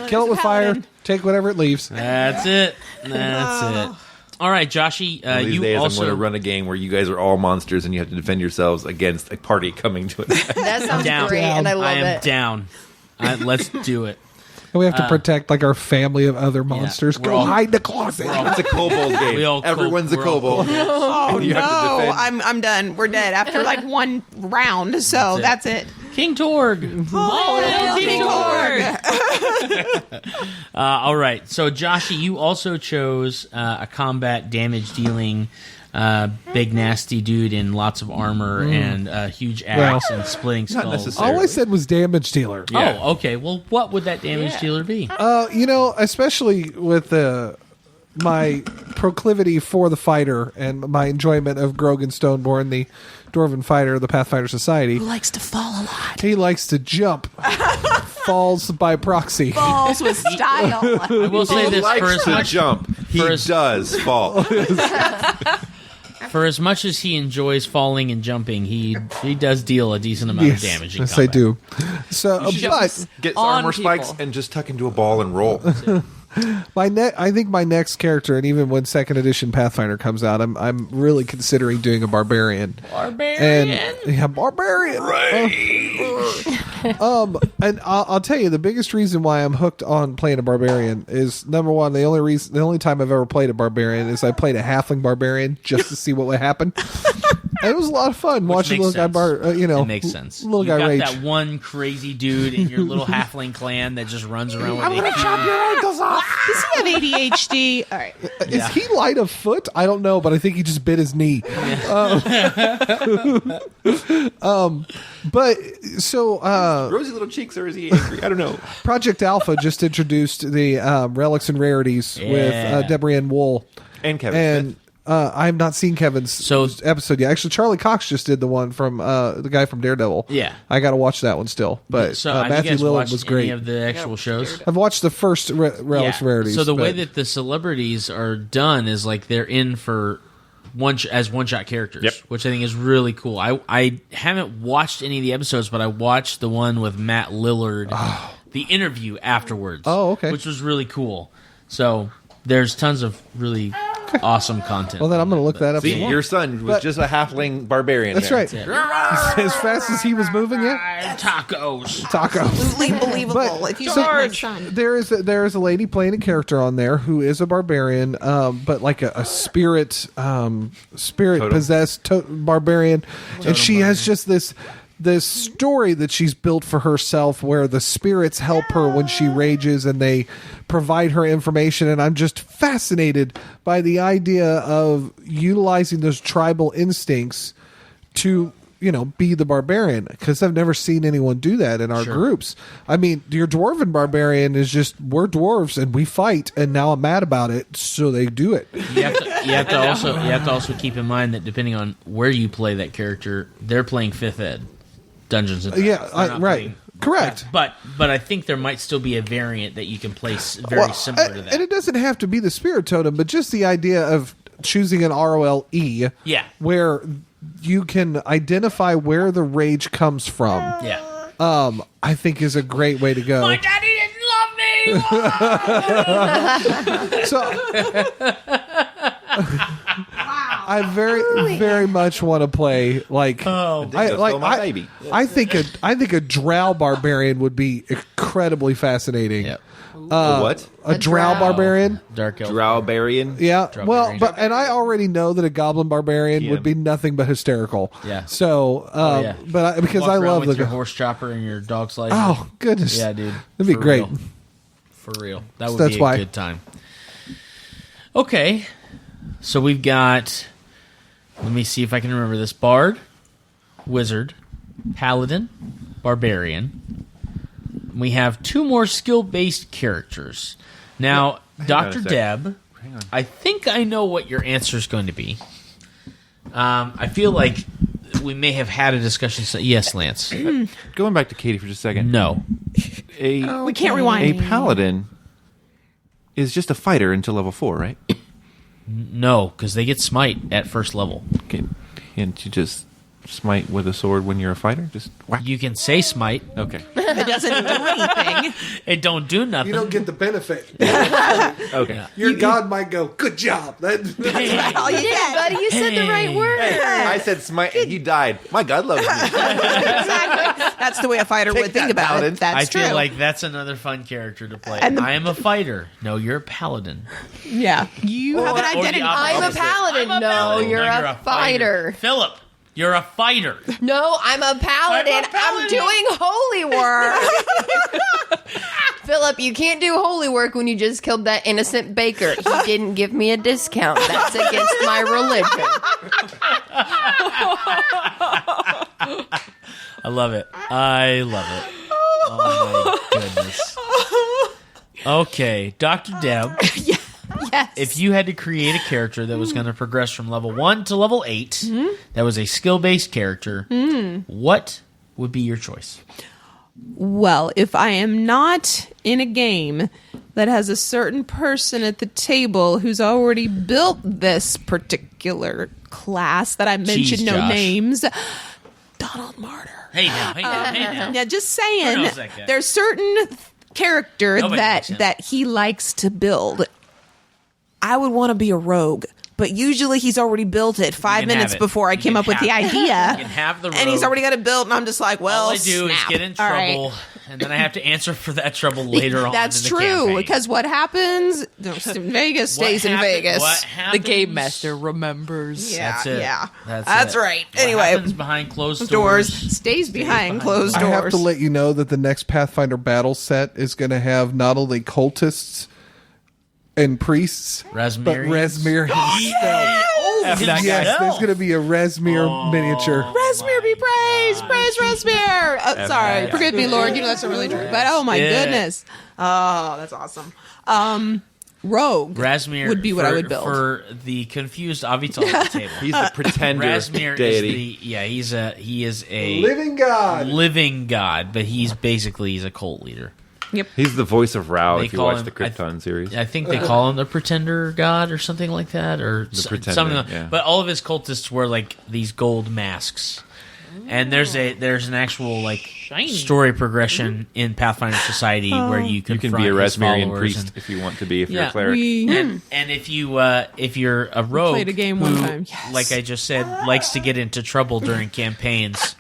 Kill it with fire. Take whatever it leaves. That's it. That's it. All right, Joshy, One of these you days, I'm also going to run a game where you guys are all monsters, and you have to defend yourselves against a party coming to an attack. That sounds down. great, and I love I am it. down. Let's do it. And we have to protect like our family of other monsters. we're Go all- hide in the closet. It's a kobold game. We all Everyone's a we're all kobold. Oh And you have to no, defend. I'm done. We're dead after like one round. So that's it. King Torg. Oh, King Torg. All right. So, Joshy, you also chose a combat damage dealing big nasty dude in lots of armor and a huge axe and splitting skulls. necessarily. All I said was damage dealer. Yeah. Oh, okay. Well, what would that damage dealer be? Especially with my proclivity for the fighter and my enjoyment of Grogan Stoneborn, the Dwarven fighter of the Pathfinder Society. Who likes to fall a lot? He likes to jump. Falls by proxy. Falls with style. I will say this: for as to much jump, he for as- does fall. for as much as he enjoys falling and jumping, he does deal a decent amount of damage. In Yes, I combat. do. So, Jumps but Gets on armor people. spikes and just tuck into a ball and roll. I think my next character, and even when second edition Pathfinder comes out, I'm really considering doing a barbarian. Barbarian, right? And I'll tell you the biggest reason why I'm hooked on playing a barbarian is number one. The only time I've ever played a barbarian is I played a halfling barbarian just to see what would happen. And it was a lot of fun watching makes little guy sense. it It makes sense. Little You guy got rage. that one crazy dude in your little halfling clan that just runs around with a huge... ankles off. Does he have ADHD? All right. Is he light of foot? I don't know, but I think he just bit his knee. But so Rosy little cheeks, or is he angry? I don't know. Project Alpha just introduced the relics and rarities Yeah. with Debrian Wool And Kevin and Smith. I have not seen Kevin's episode yet. Actually, Charlie Cox just did the one from the guy from Daredevil. Yeah. I got to watch that one still. But So have you Matthew guys Lillard watched was great. any of the actual shows? I've watched the first Relics Rarities. So the way but- that the celebrities are done is like they're in for as one-shot characters, which I think is really cool. I haven't watched any of the episodes, but I watched the one with Matt Lillard, the interview afterwards. Oh, okay. Which was really cool. So there's tons of really awesome content. Well, then I'm going to look that up. See, some more. your son was just a halfling barbarian. That's there. right. As fast as he was moving it. Tacos. Unbelievable. If you met my son. There is a lady playing a character on there who is a barbarian, but like a spirit possessed barbarian, and she has just this story that she's built for herself where the spirits help her when she rages and they provide her information. And I'm just fascinated by the idea of utilizing those tribal instincts to, be the barbarian, because I've never seen anyone do that in our groups. I mean, your dwarven barbarian is just, we're dwarves and we fight, and now I'm mad about it, so they do it. You have to also keep in mind that depending on where you play that character, they're playing 5th Ed. Dungeons and Dragons. They're not right. playing- Correct. But I think there might still be a variant that you can place very similar to that. And it doesn't have to be the spirit totem, but just the idea of choosing an ROLE, where you can identify where the rage comes from. Yeah. I think is a great way to go. My daddy didn't love me. So I very much want to play like I think a drow barbarian would be incredibly fascinating. Yep. What? A drow barbarian? Dark elf. Drowbarian? Yeah. Drow barbarian. I already know that a goblin barbarian would be nothing but hysterical. Yeah. So, Yeah. but because Walk I around love with the your horse chopper and your dog slicer. Oh goodness. Yeah, dude. That'd be For great. real. For real. That would That's be a why. good time. Okay. So we've got, let me see if I can remember this. Bard, Wizard, Paladin, Barbarian. We have 2 more skill-based characters. Now, Hang on a Dr. sec. Deb, Hang on. I think I know what your answer is going to be. I feel like we may have had a discussion. Yes, Lance. Going back to Katie for just a second. No. We can't rewind. A paladin is just a fighter until level 4, right? No, because they get smite at first level. Can't you just smite with a sword when you're a fighter? Just whack. You can say smite. Okay. It doesn't do anything. It don't do nothing. You don't get the benefit. Okay. Your god might go, good job. All you did. Buddy, you said the right word. I said smite and he died. My God loves me. Exactly. That's the way a fighter would think that, about Paladin. it. That's I true. feel like that's another fun character to play. And I am a fighter. No, you're a paladin. yeah. You have an or the identity. I'm a opposite. paladin. I'm a No, paladin. you're a fighter. Philip, you're a fighter. No, I'm a paladin. I'm a paladin. I'm doing holy work. Philip, you can't do holy work when you just killed that innocent baker. He didn't give me a discount. That's against my religion. I love it. I love it. Oh my goodness. Okay, Dr. Deb. Yes. If you had to create a character that was going to progress from level 1 to level 8, that was a skill-based character, what would be your choice? Well, if I am not in a game that has a certain person at the table who's already built this particular class that I mentioned no Josh. names, Donald Martyr. Hey now, hey now, hey now. Yeah, just Who saying. knows that guy? There's certain character Nobody knows him. that he likes to build. I would want to be a rogue, but usually he's already built it 5 can minutes have it. before I You came can up with the have it. idea. You can have the And he's rogue. already got it built, and I'm just like, well, All I do is snap. get in All right. trouble, and then I have to answer for that trouble later on. That's in the true, campaign. because what happens, Vegas What stays in happen- Vegas. What The happens, game master remembers. Yeah, That's it. yeah. That's it. right. What Anyway, happens behind closed doors doors. stays behind behind closed I doors. have to let you know that the next Pathfinder battle set is going to have not only cultists and priests, but Rasmarians? Resmir himself. F that guy. Yes, there's going to be a Resmir miniature. Resmir be praised! Praise Resmir! Sorry, forgive me, Lord. You know that's not really true. But oh my Yeah. goodness. Oh, that's awesome. rogue Razmir would be what I for- would build. for the confused Avital at the table. He's the pretender Razmir deity. he is a Living God. living god, but he's a cult leader. He's the voice of Rao They if you call watch him- the Krypton series. I think they call him the Pretender God or something like that, or Pretender, something. Like, yeah. But all of his cultists wear like these gold masks, and there's an actual like story progression in Pathfinder Society where you You can confront be a his Razmirian followers priest and- if you want to be, if you're Yeah. a cleric. and if you're a rogue, played a game one who, time. Yes. like I just said, likes to get into trouble during campaigns.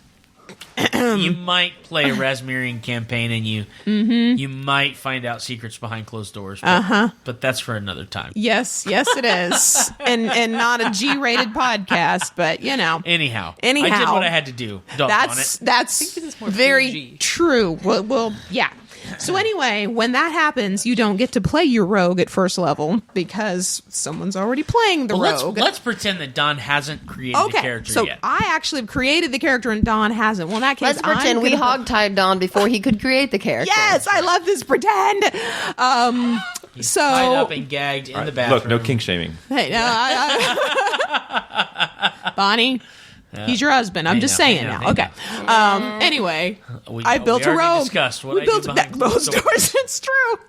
You might play a Razmirian campaign, and you might find out secrets behind closed doors. But that's for another time. Yes, it is, and not a G-rated podcast, but Anyhow, I Anyhow. did what I had to do. Doggone it. That's more very PG. true. Well, yeah. So anyway, when that happens, you don't get to play your rogue at first level because someone's already playing the Well, rogue. let's pretend that Don hasn't created a Okay, character so yet. I actually have created the character and Don hasn't. Well, in that case, Let's pretend I'm we gonna- hogtied Don before he could create the character. Yes, I love this pretend. He's so tied up and gagged in the bathroom. Look, no kink shaming. hey, Bonnie. He's your husband. I'm just saying I know, now. I Okay. know. Anyway, We- I built we a already rogue. discussed what We I do built behind closed closed doors. doors. It's true.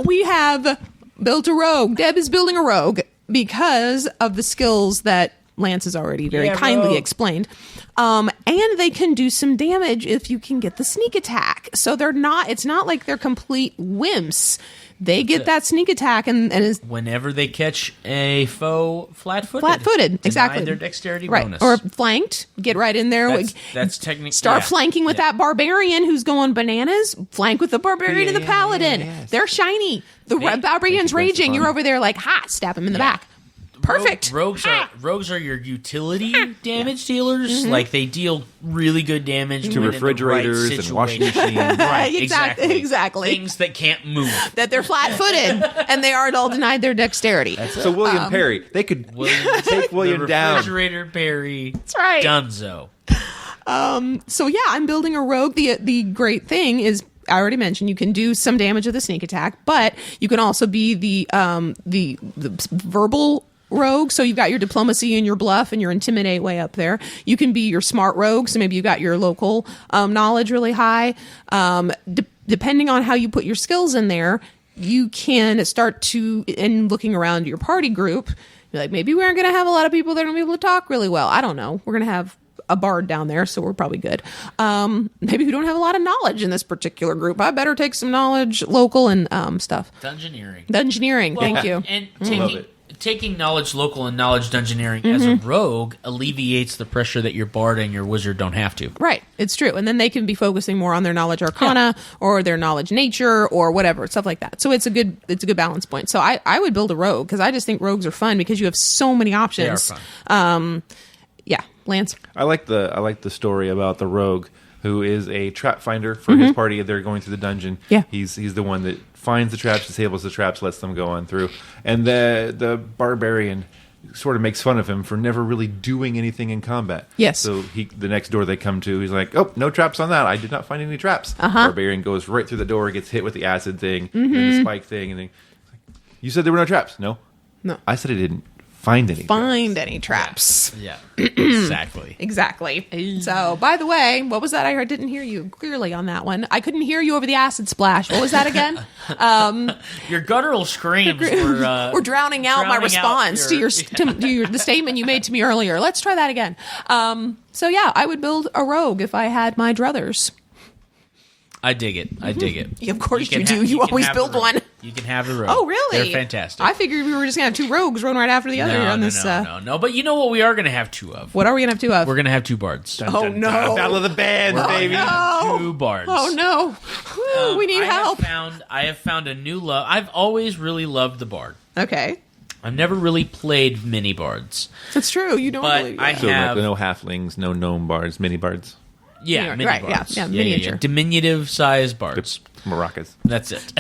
We have built a rogue. Deb is building a rogue because of the skills that Lance has already very kindly rogue. explained. And they can do some damage if you can get the sneak attack. So it's not like they're complete wimps. They get that sneak attack and is Whenever they catch a foe flat-footed. flat-footed. Deny Exactly. their dexterity right. bonus. Or flanked. Get right in there. That's technically... Start flanking with that barbarian who's going bananas. Flank with the barbarian and the paladin. They're shiny. The barbarian's raging. You're over there like, ha, stab him in the back. Perfect. Rogues are your utility damage dealers. Like they deal really good damage To when in the refrigerators right and washing situation. machines. Right, Exactly. Things that can't move. That they're flat-footed and they aren't all denied their dexterity. So William Perry, they could take William the down. Refrigerator Perry. That's right. Dunzo. So yeah, I'm building a rogue. The great thing is, I already mentioned, you can do some damage with a sneak attack, but you can also be the verbal rogue. So you've got your diplomacy and your bluff and your intimidate way up there. You can be your smart rogue. So maybe you got your local knowledge really high. Depending on how you put your skills in there, you can start to, in looking around your party group, be like, maybe we aren't going to have a lot of people that are going to be able to talk really well. I don't know. We're going to have a bard down there, so we're probably good. Maybe we don't have a lot of knowledge in this particular group. I better take some knowledge local and stuff. Dungeoneering. Thank you. And Love it. taking knowledge local and knowledge dungeoneering as a rogue alleviates the pressure that your bard and your wizard don't have to. Right, it's true. And then they can be focusing more on their knowledge arcana or their knowledge nature or whatever, stuff like that. So it's a good balance point. So I would build a rogue because I just think rogues are fun because you have so many options. They are fun. Yeah, Lance. I like the story about the rogue who is a trap finder for his party. They're going through the dungeon. Yeah. He's the one that finds the traps, disables the traps, lets them go on through. And the barbarian sort of makes fun of him for never really doing anything in combat. Yes. So the next door they come to, he's like, "Oh, no traps on that. I did not find any traps." Barbarian goes right through the door, gets hit with the acid thing, and the spike thing, and then you said there were no traps. No. I said I didn't find any. Traps. Yeah, exactly. Exactly. So, by the way, what was that? I didn't hear you clearly on that one. I couldn't hear you over the acid splash. What was that again? Your guttural screams were We're drowning out my response to the statement you made to me earlier. Let's try that again. So yeah, I would build a rogue if I had my druthers. I dig it. Yeah, of course you can do. ha- You can always have build the rogue. one. You can have the rogue. Oh, really? They're fantastic. I figured we were just going to have two rogues run right after the other on this. No. But you know what we are going to have two of? What are we going to have two of? We're going to have two bards. Oh, no. Battle of the Bands, baby. No. Two bards. Oh, no. Woo, we need help. I have found a new love. I've always really loved the bard. Okay. I've never really played mini bards. That's true. You don't But really. I So have... no halflings, no gnome bards, mini bards, Yeah, mini Right, bards. yeah, miniature. Diminutive size bards. maracas. That's it.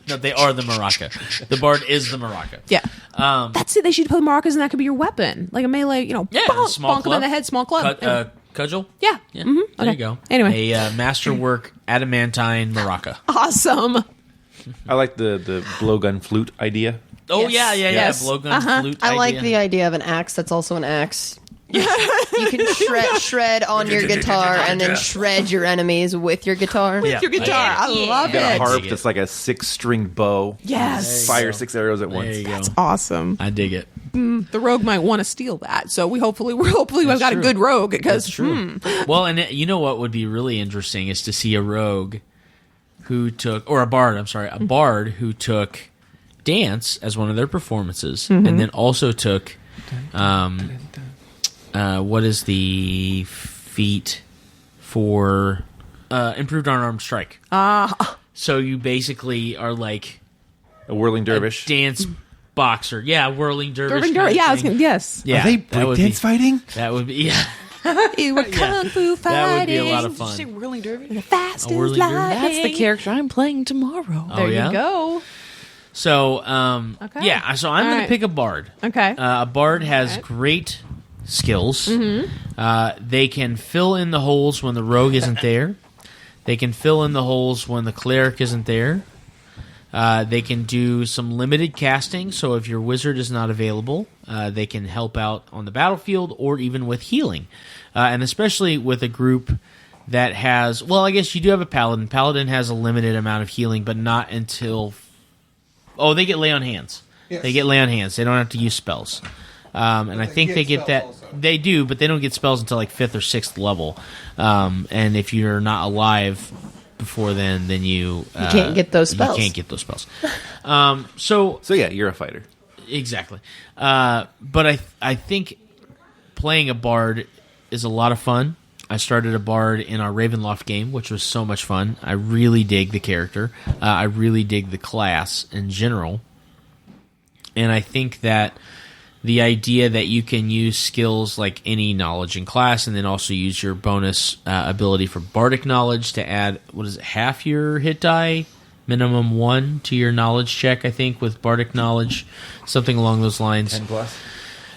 No, they are the maraca. The bard is the maraca. Yeah. That's it. They should put maracas and that could be your weapon. Like a melee, bonk, small bonk them in club. the head, small club. Cudgel? Yeah. There Okay. you go. Anyway. A masterwork adamantine maraca. Awesome. I like the blowgun flute idea. Oh Yes. yeah, Yes. blowgun flute. I like idea. the idea of an axe that's also an axe. You can shred on your guitar and then shred your enemies with your guitar. Yeah. Your guitar. I love You got a it. harp dig it. that's like a 6-string bow. Yes. Fire 6 arrows at once. There you go. Awesome. I dig it. The rogue might want to steal that. So we've got a good rogue because Well, and you know what would be really interesting is to see a rogue who took, or a bard, I'm sorry, a bard who took dance as one of their performances, and then also took, what is the feat for improved unarmed strike? So you basically are like A whirling dervish. dance boxer, yeah, whirling dervish. Irving kind of yeah, I was thing. gonna, yes. Yeah, Are they that would breakdance fighting? That would be yeah. You were kung fu fighting. That would be a lot of Did you say fun. whirling dervish? Fast A whirling as dervish? lightning. That's the character I'm playing tomorrow. Oh, There yeah? you go. So, Okay. yeah. So I'm All going right. to pick a bard. Okay. A bard has Alright. great skills. They can fill in the holes when the rogue isn't there. They can fill in the holes when the cleric isn't there. They can do some limited casting, so if your wizard is not available, they can help out on the battlefield or even with healing. And especially with a group that has, well, I guess you do have a paladin. Paladin has a limited amount of healing, but not until... Oh, they get lay on hands. Yes. They get lay on hands. They don't have to use spells. And I think they get spells that. also. They do, but they don't get spells until like 5th or 6th level. And if you're not alive before then you can't get those spells. You can't get those spells. So Yeah, you're a fighter. exactly. But I think playing a bard is a lot of fun. I started a bard in our Ravenloft game, which was so much fun. I really dig the character. I really dig the class in general. And I think that the idea that you can use skills like any knowledge in class and then also use your bonus ability for bardic knowledge to add, what is it, half your hit die? Minimum 1 to your knowledge check, I think, with bardic knowledge. Something along those lines. 10 plus.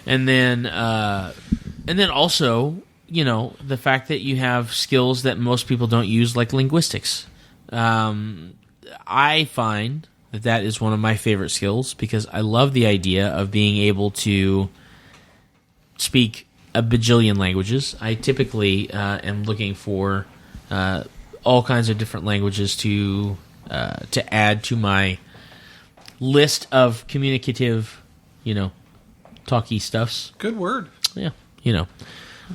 And then also, you know, the fact that you have skills that most people don't use, like linguistics. I find that is one of my favorite skills because I love the idea of being able to speak a bajillion languages. I typically am looking for all kinds of different languages to add to my list of communicative, you know, talky stuffs. Good word. Yeah, you know,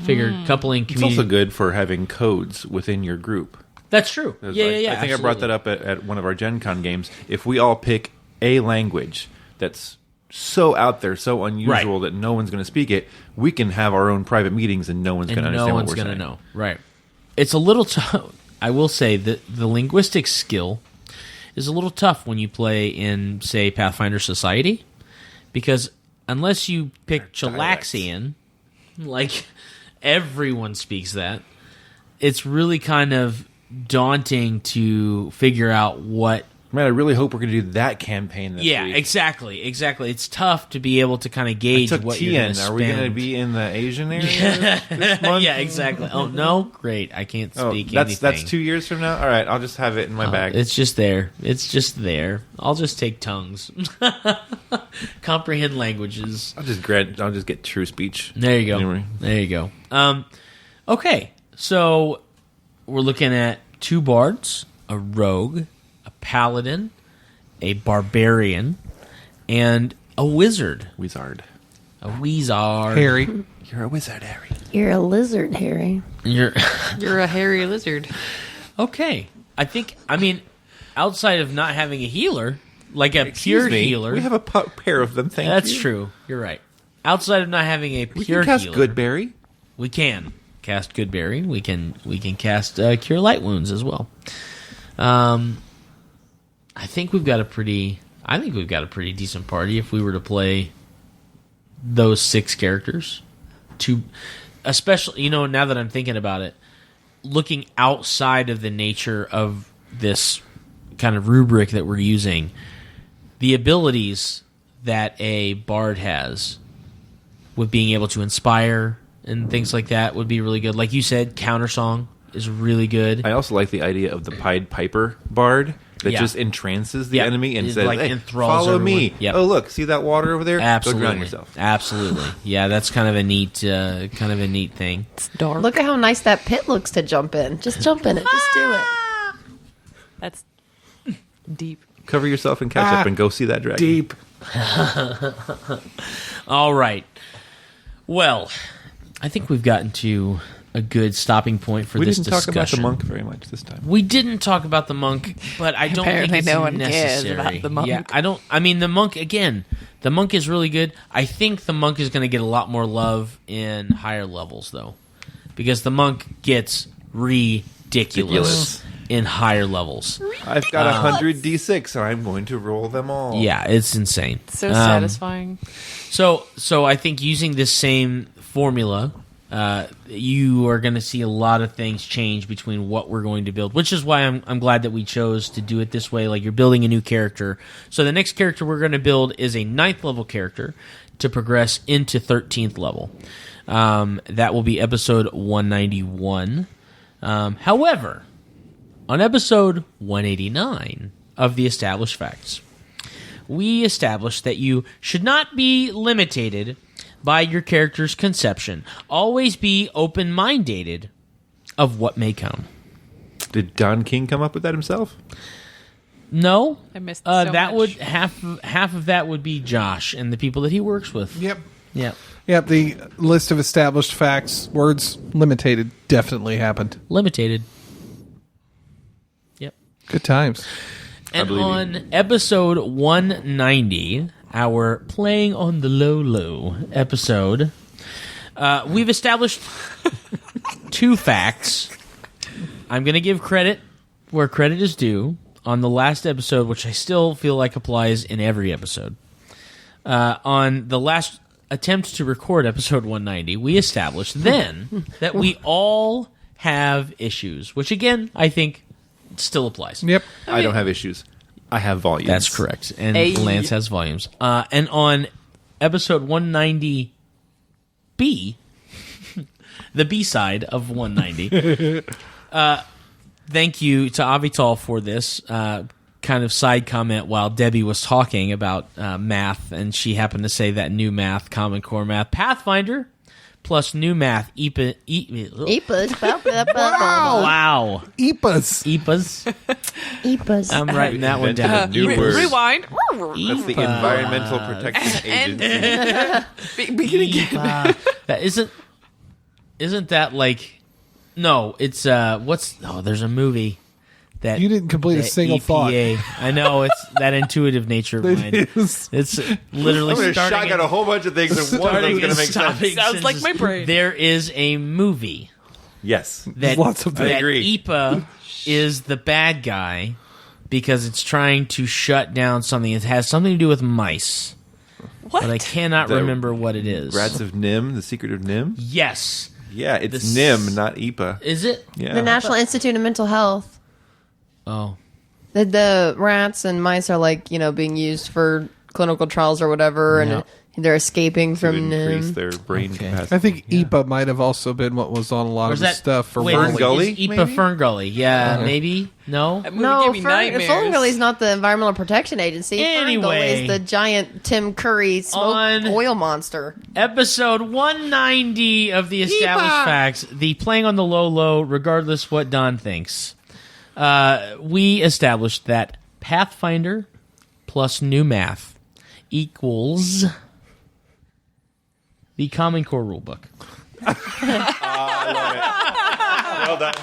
figure coupling It's community. also good for having codes within your group. That's true. It's Yeah, like- yeah, yeah. I think I brought that up at one of our Gen Con games. If we all pick a language that's so out there, so unusual that no one's going to speak it, we can have our own private meetings and no one's going to and understand no what one's we're going to saying. know. Right. It's a little tough. I will say that the linguistic skill is a little tough when you play in, say, Pathfinder Society, because unless you pick Chilaxian, like everyone speaks that, it's really kind of daunting to figure out what. Man, I really hope we're going to do that campaign this Yeah, week. exactly. It's tough to be able to kind of gauge Took what you're going to Tian. spend. Are we going to be in the Asian area this month? Yeah, exactly. Oh no, great! I can't Oh, speak that's anything. 2 years from now. All right, I'll just have it in my bag. It's just there. It's just there. I'll just take tongues. Comprehend languages. I'll just get true speech. There you go. Anyway. There you go. Okay, so we're looking at 2 bards, a rogue, a paladin, a barbarian, and a wizard. Wizard. A wizard. Harry. You're a wizard, Harry. You're a lizard, Harry. You're You're a hairy lizard. okay. I mean, outside of not having a healer, like a Excuse pure me, healer. We have a pair of them. Thank you. That's true. You're right. Outside of not having a We pure can cast healer, Goodberry. we can cast Goodberry. We can cast Cure Light Wounds as well. I think we've got a pretty decent party if we were to play those 6 characters. Especially, you know, now that I'm thinking about it, looking outside of the nature of this kind of rubric that we're using, the abilities that a bard has with being able to inspire and things like that would be really good. Like you said, Countersong is really good. I also like the idea of the Pied Piper bard, that Yeah. just entrances the Yeah. enemy and It, says, like, hey, enthralls follow everyone. me. Yep. Oh, look, see that water over there? Absolutely. Go drown yourself. Absolutely. Yeah, that's kind of a neat thing. It's dark. Look at how nice that pit looks to jump in. Just jump in it. Just do it. That's deep. Cover yourself in ketchup and go see that dragon. Deep. All right. Well, I think we've gotten to a good stopping point for We this didn't talk discussion. about the monk very much this time. We didn't talk about the monk, but I don't Apparently think it's no one cares necessary. about the monk. Yeah, I mean, the monk again. The monk is really good. I think the monk is going to get a lot more love in higher levels, though, because the monk gets ridiculous in higher levels. I've got 100 D6, so I'm going to roll them all. Yeah, it's insane. So satisfying. So I think using this same formula, you are going to see a lot of things change between what we're going to build, which is why I'm glad that we chose to do it this way. Like, you're building a new character. So the next character we're going to build is a 9th level character to progress into 13th level. That will be episode 191. However, on episode 189 of the Established Facts, we established that you should not be limited by your character's conception. Always be open-minded of what may come. Did Don King come up with that himself? No, I missed so that much. would half of that would be Josh and the people that he works with. Yep. Yeah, Yep. The list of established facts, words limited, definitely happened. limited. Yep. Good times. And believe you. on episode 190, our Playing on the Low episode, we've established 2 facts. I'm going to give credit where credit is due on the last episode, which I still feel like applies in every episode. On the last attempt to record episode 190, we established then that we all have issues, which again, I think still applies. Yep. I don't have issues. I have volumes. That's correct. And Hey. Lance has volumes. And on episode 190B, the B side of 190, thank you to Avital for this kind of side comment while Debbie was talking about math, and she happened to say that new math, Common Core math, Pathfinder, plus new math, EPA. Wow. EPAs. EPAs. I'm writing that one Invented down. a new word. Rewind. That's the Environmental Protection Agency. That isn't that like no, it's there's a movie that You didn't complete a that single thought. I know, it's that intuitive nature of mine. It is. It's literally I'm going to starting shotgun a whole bunch of things, and one of them's going to make sense. Sounds like my brain. There is a movie Yes. that, Lots of that I agree. IPA is the bad guy because it's trying to shut down something. It has something to do with mice. What? But I cannot The remember what it is. Rats of Nim, The Secret of Nim? Yes. Yeah, it's This- Nim, not IPA. Is it? Yeah. The National Institute of Mental Health. Oh. The rats and mice are being used for clinical trials or whatever, Yeah. and they're escaping to from increase them. their brain capacity. I think EPA might have also been what was on a lot Or of is the that stuff for wait, Fern is Gully, IPA maybe? Fern Gully? Yeah, maybe. No. That movie No, gave me nightmares. Ferngully's not the Environmental Protection Agency. Anyway. Ferngully is the giant Tim Curry smoke On- oil monster. Episode 190 of the Established Facts, the Playing on the Low, regardless what Don thinks. We established that Pathfinder plus new math equals the Common Core rulebook. Well done.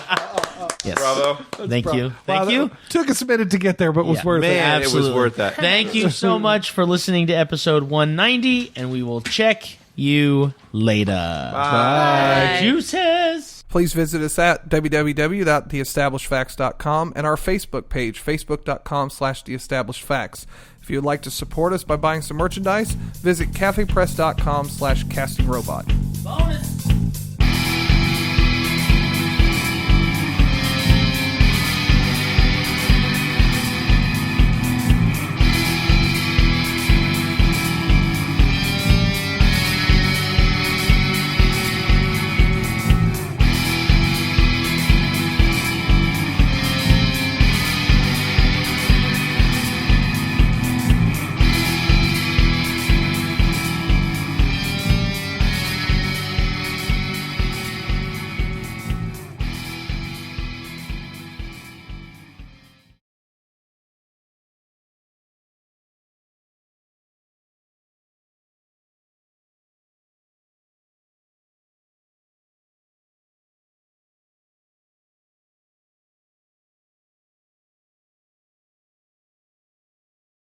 Yes. Bravo. Thank you. Wow, Thank that you. Took us a minute to get there, but was Yeah. worth it. Man, it Absolutely. was worth that. Thank you so much for listening to episode 190, and we will check you later. Bye. Juices. Please visit us at www.theestablishedfacts.com and our Facebook page, facebook.com/theestablishedfacts. If you would like to support us by buying some merchandise, visit cafepress.com/castingrobot. Bonus.